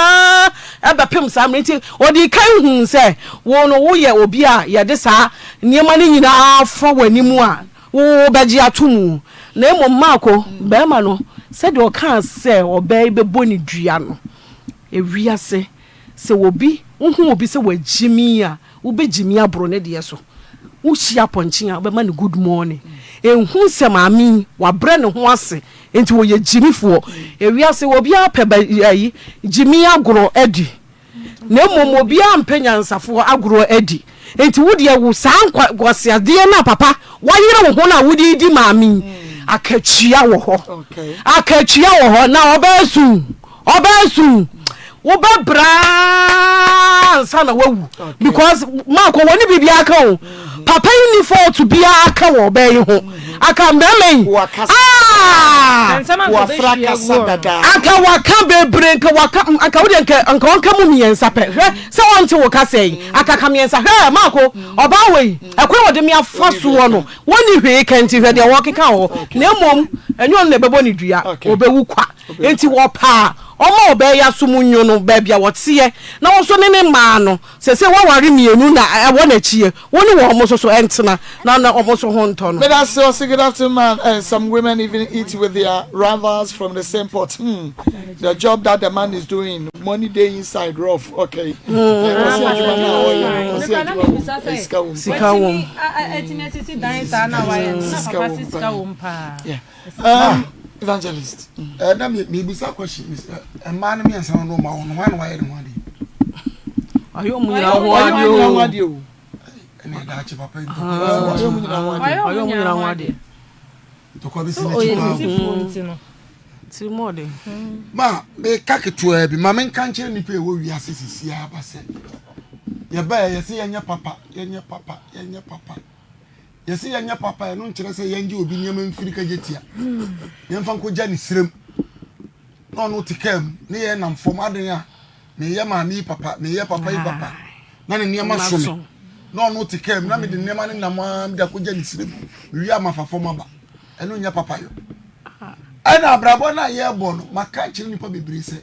ɛbɛpem saa mre nti odi kan hu sɛ wo no wo yɛ obi a yɛ de saa niema ne nyina afa wanimu a wo bɛgye atom na emom maako bɛrima no sɛ de ɔka sɛ ɔbɛɛ bɛbɔ ne dua no ewiase sɛ obi hu obi sɛ wagimi a ubejimi abro ne de so wo hia ponchen a obema ne good morning enhu sɛ maami wa bre ne ho ase enti wo ye jimifo ewiase wo bia pɛ yi jimi agro adi na momo bia mpenya nsafo agro adi enti wo de wo saa kwasiade na papa wa yire wo ho na wo di maami akachia wo ho na obesu wo ba bra sana wawu because mako woni bibia aka o papa ni for to bia aka wo ba yi ho aka mbemei wafra kasa dada anka waka bebre anka wode anka wonka mu miensa pe hwe se wonte wo kasa yi aka ka miensa hwe mako oba wei ekwe wode mi afaso wo no woni hwe kanti hwe de wo keka ho na mom enyo na bebo ni dua obewu kwa enti wo pa omo obe ya sumunyo no ba bia wote na wo so ne ma no se wo ware mienu na wo na chie woni wo mo so entena na omo so ho nto no. But that's also good afternoon, man. And some women even eat with their brothers from the same pot. The job that the man is doing, money day inside rough. Okay. Evangelist. Na me bisa question. Man me ansa no ma won wan why no ade. Ayo mu nyira ho ade o. Ene da chi papa nto. Ayo mu nyira ho ade. To ko bi si na ti mo de. Ma me kaketo bi ma men kan kire ni pe wo wi asisi aba se. Ye ba ye se yenye papa. Yesi yanya papa no nkyere se yanje obi nyama mfiri ka jetia yemfa nkoja ni sirem no no tikam ne ye nam fom aden a me ye ma mi papa me ye papa yi papa na ne nyama some no no tikam na me de nyama ne nam am da koja ni sirem wi ama fa fom aba eno nya papa yo ana abrabo na ye bo no maka kyere nipa bebre se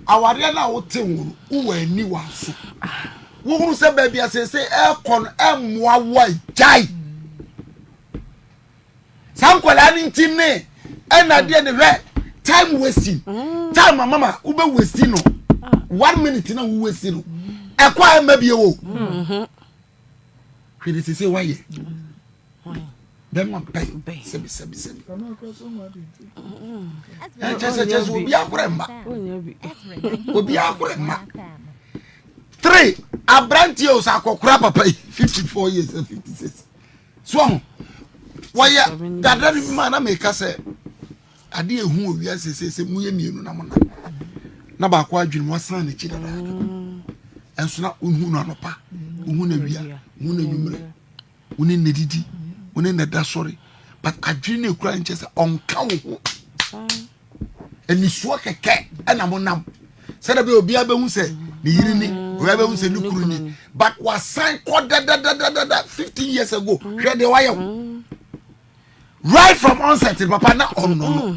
aware na wo te wuru wo ani wa so wo hunu se ba bia se e kon emmoa wa jai sankwala ni ntine ena de ne hwe time wasting time mama ube wasting no 1 minute na wo wasting no e kwa ma bie wo hwe de se waye dem ma pay sebi just obi akuremba 3 abrantie o sakokura papa 54 years and 56 so waya dada ni ma na make say ade ehu owi asese mu ye mienu na mona na ba kwa adwene wasan na chi dada enso na ohu no anopa ohu na wia ohu na nwumre oni nedidi oni na da sorry but adwene ekura nche se onka wo ho eni so keke na monam se da be obi abehu se ni yiri ni obi abehu se ni kuru ni but wasan ko dada 15 years ago hwe de waya right from onset papa na no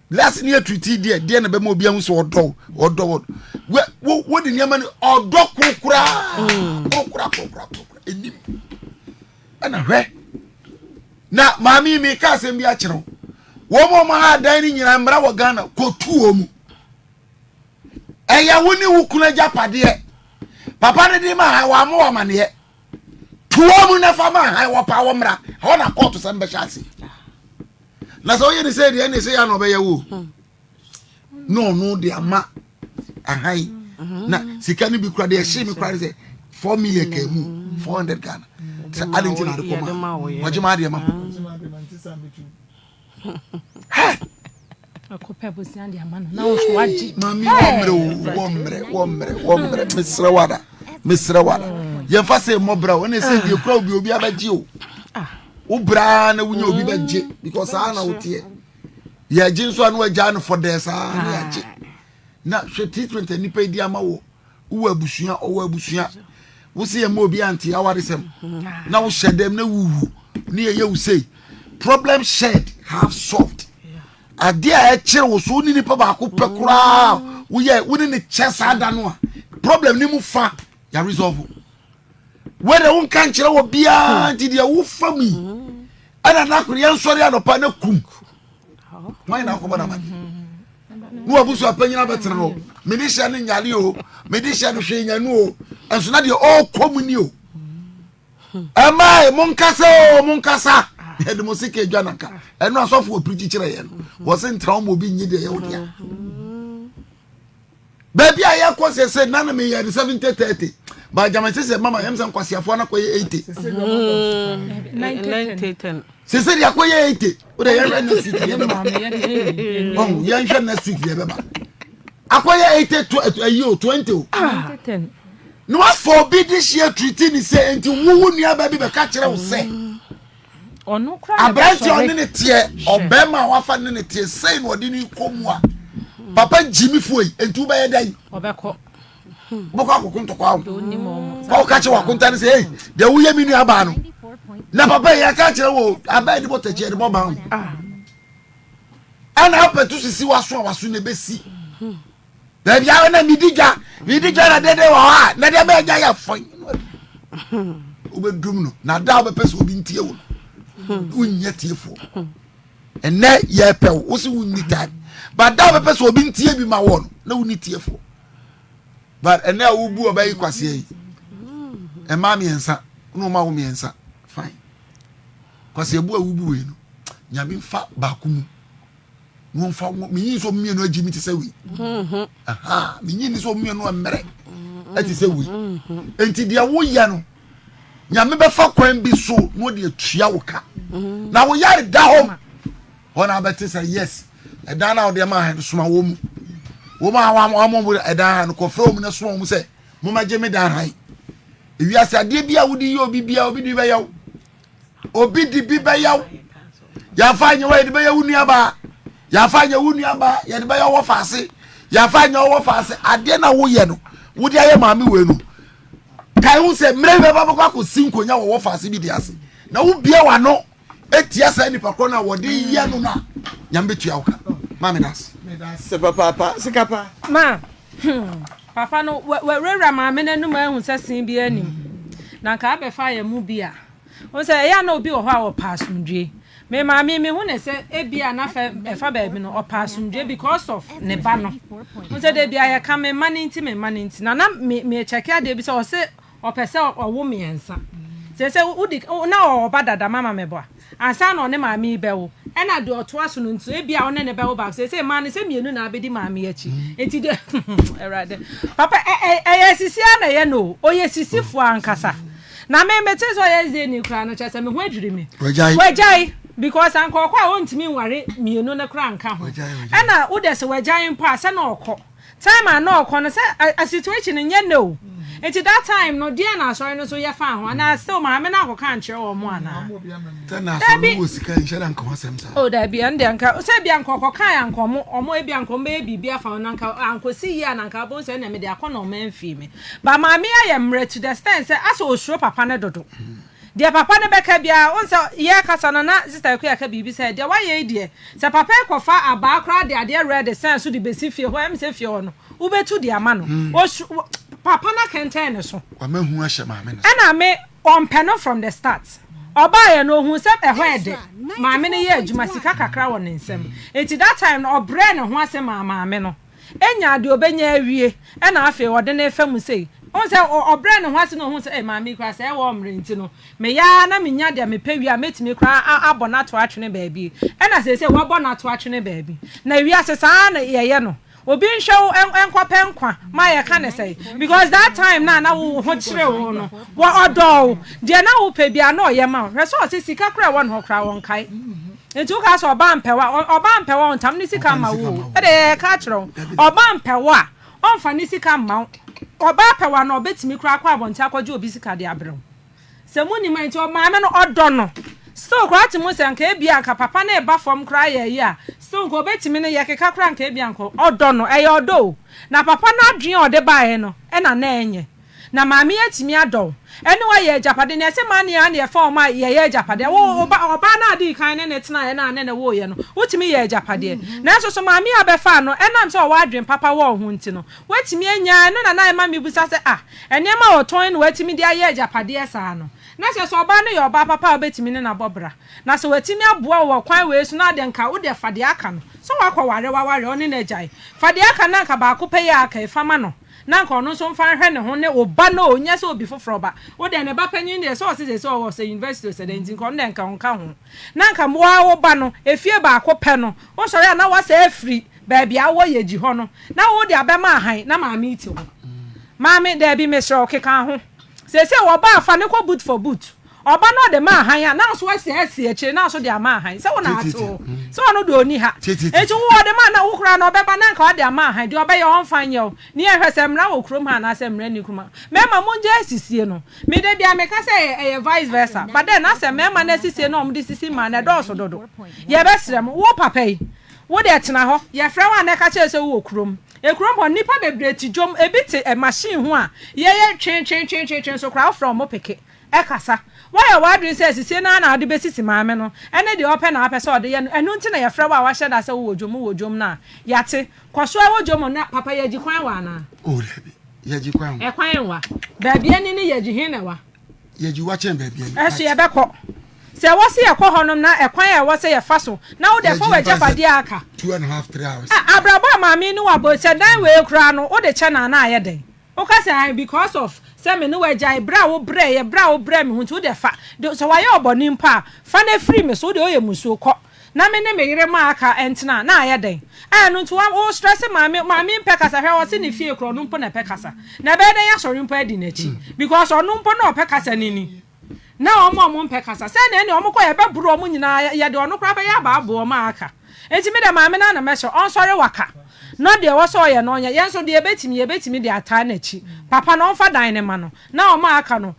last near treaty there na be mo bia hu so odo wo de niam ni odo kokura enim ana hwe na mami mi ka asem bi a kire wo mo ma ha dan ni nyina mra wo Ghana kotu omu eya woni wukuna japade papa ne di ma ha wa mo wa mane tuomu na fama ha wo pa wo mra ho na court se mbe chasi na so ye ni se de ni se ya no be ye wo no de ama ahai na sika ni bi kura de hye mi kura de 4 million ka mu 400 Ghana se adenti na de koma wajima de ma akopa bosi ande ama no na wo so waji mami wo mre misra wada yemfa se mobra wona se de kura obi abaji o ubra na wunya obi baje because ana wotie ya jinso anu agya no for this na yaje na hwe treatment ni pa di ama wo wo abusua wo se ye mo obi anti awaresem na wo hyedem na wuwu ni ye wu say problem shared have solved ade a kire wo so ni pa ba ko pekura wo ye wo ni chesa ada no a problem ni mu fa ya resolve whether won kan kire wo bia nti de wo fa mi ana na kure yan sori anopa na kum why na ko bana ma wo abusu apanyina betena ho medisha ne nyale o medisha no hwe nyanu o enso na de o komuni o amai munkasa de musike dwanaka eno asofo opriti kire ye no wo se ntra mo bi nyi de ye wo dia baby aye ko se nana me ye 70-30 ba jama se mama yem se nkwasiafo na ko ye 80 90-10 se se dia ko ye 80 o de ye na sweet ye ba oh ye nhwe na sweet ye ba akoye 80 ayo 20 o 10 no forbid this year treating ni say enti wuwu nua ba bi be ka kire wo se ono kra abrante on ne tie obema wafa ne tie sei no odi ni komu a papa jimi fuoi entu ba ye dai obekọ boko akoko ntokwa ba o ka che wa kunta ne sei de wo ye minu aba no na papa ya ka che wo aba di botachi de bo ba ana apetu sisi waso ne besi da bia na midija na dede wa ha na de ba ja ya fon obedum no na da obepese obi ntie wo unye tiefo ene ye pe wo si wunni time but da obepese obi ntie bi ma wo no na wunni tiefo but ene a wo bu obayi kwase yi e ma mi ensa no ma wo mi ensa fine kwase bu a wo bu we no nyame fa ba ku mu no fa mi yin so mi no agimi ti se wi aha mi yin so mi no amere ati se wi enti dia wo ya no nyame be fa kwan bi so no de atua wo ka na wo yare da hom ona beti say yes e da na wo de ma ha soma wo mu wo ma wa mo e da ha no ko fro mu na soma mu se mo ma je me da ha ewi asade bia wo di obi bia obi di be yaw obi di bi be yaw ya fa nya wa di be yaw nua ba ya fa nya wo nua ba ya di be yaw wo faase ya fa nya wo faase ade na wo ye no wo di aye maami we no kai hu se mre be baba kwa ko sinkonya wo faase bi di ase na wo bia wa no etia sa ni pakro na wo di ye no na nyambe tua wo ka maami das se papa se kapa ma papa no we rera maami na nu ma hu se sin bi anim na ka be fa ye mu bia o se ya na obi wo ho a wo pasundwe me maami me hu ne se ebia na fa efa ba bi no o pasundwe because of ne ba no o se de bia ya ka me maninti na me check ya de bi se o se o pese o wo me ensa se udi na o ba dada mama me bo ansa na ne maami be wo e na de oto aso no ntu ebia o ne be wo ba se ma ne se mienu na abedi maami achi enti de erade papa sisi na ye no o ye sisi fu ankasa na me mete so ye ze ni kra no chese me ho adwiri me wajai because anko kwa wontimi nware mienu na kra nka ho e na wo de se wajai mpa se na okọ time na okọ no se a situation nye no enti that time no dia na sorry no so ye fa ho na still ma me na akọ kan kire wo mo ana tana so wo sika nhyira nka wasem sa o da bia nde nka se bia nka okọ kan anko mo omo e bia nko me bibia fa na nka anko si ya na nka bo se na me de akọ no man fi me ba ma me aye mre to the stand say aso osuro papa ne dodo dia papa ne beka bia on se ye kasa na sister ku ya ka bibi say dia wa ye die se papa e kofa aba kra de ade red sense so de besi fie ho em se fie ho no wo betu dia ma no papa na kenten ne so wa mahu ahye maame no na me on peno from the start oba ye no hu se e hoede maame ne ye adwuma sika kakra wo ne nsem enti that time no obre ne ho ase maame no enya de obenya awie na afi wode ne fam sei on se obre ne ho ase no hu se maame kra se e wo mre enti no me ya na menya de me pawi a metimi kra abona to atwene baabi na se wo abona to atwene baabi na wi ase sa na ye no obi nhwe enkwa ma ye ka ne say because that time na wo ho kire wo no wo odo de na wo pe bia na oye ma resource sika kra won ho kra won kai etu ka so oba mpewa ontam ni sika ma wo e de ka kire oba mpewa onfa ni sika ma oba pewa na obetimi kra kwa abonti akwaje obi sika de abrem se muni man ti o ma me no odo no so kwa ti mo se nka ebia nka papa na eba fom kra ye ye a so nka obetimi ne ye keka kra nka ebia nko odo no e odo na papa na adwen ode baaye no e na enye na maami atimi ado ene wa ye japade ne se ma ne ya ne fom ma ye japade wo oba na adi kan ne tena ye na ne wo ye no wotimi ye japade na so maami abefa no enam se o wa adwen papa wo ho nti no watimi anya no na ma mi busa se ene ma oton no watimi dia ye japade esa no na se so oba no ye oba papa obetimi ne na bobra na se watimi aboa wo kwan we so na de nka wo de fade aka no so wakwa ware oni na jai fade aka na nka ba ko pe ya aka ifama no na nka ono so mfa hwe ne ho ne oba no onya se obi foforo ba wo de ne ba panyin de so se so wo se university se de nko ne nka onka ho na nka mo wa wo ba no efie ba ko pe no wo sori na wa se afri ba bia wo ye ji ho no na wo de abema han na maami iti ho maami de bi mesro okeka ho se wo ba afa ne ko boot for boot oba no de ma han ya na so asi akire na so de ama han se wona ato se wono do oni ha etu wo de ma na wo kura na obeba na nka wo de ama han de oba ye on fan ye o ni ehwese mra wo krom ha na se mra ni kuma mema munje asisie no me de bia me ka se vice versa but then na se mema na asisie no omde sisi ma na do so dodo ye besrem wo papa yi wo de tena ho ye fra wa na ka che se wo krom ekrom ho nipa bebre ti dwom ebiti machine ho a ye twen so kra from opeke ekasa why wadrin say sisi na ade besisi maame no ene de open na apese ode ye enu nti na ye fra wa hye da se wo dwom na yate kwaso wo dwom na papa ye gi kwan wa na o lebi ye gi kwan e kwan wa ba bia ni ye gi hin na wa ye gi wa chen ba bia ni eso ye bekọ se wo se ye kọ honom na e kwan e wo se ye fa so na wo de fo we jabade aka 2.5 3 hours abrabo maame ni wa bo se dan we kura no wo de che na na aye den o ka say because of say me no wajai bra wo bre me huntu de fa so why oboni mpa fa na free me so de oye musuo kọ na me ne me yire ma aka entena na aye den no ntu wo stress maame mpe kasa hwe wo se ne fie kro no mpo na pe kasa na be den ya sori mpo adi na chi because onu mpo na pe kasa nini na omo mpe kasa se na ne omo kọ ye be buru omo nyina ye de onu kra be ya ba abo ma aka enti me de maame na me so on sori waka no de wo so ye no nya yenso de ebetimi de ata na chi papa no fa dan ne ma no na o ma aka no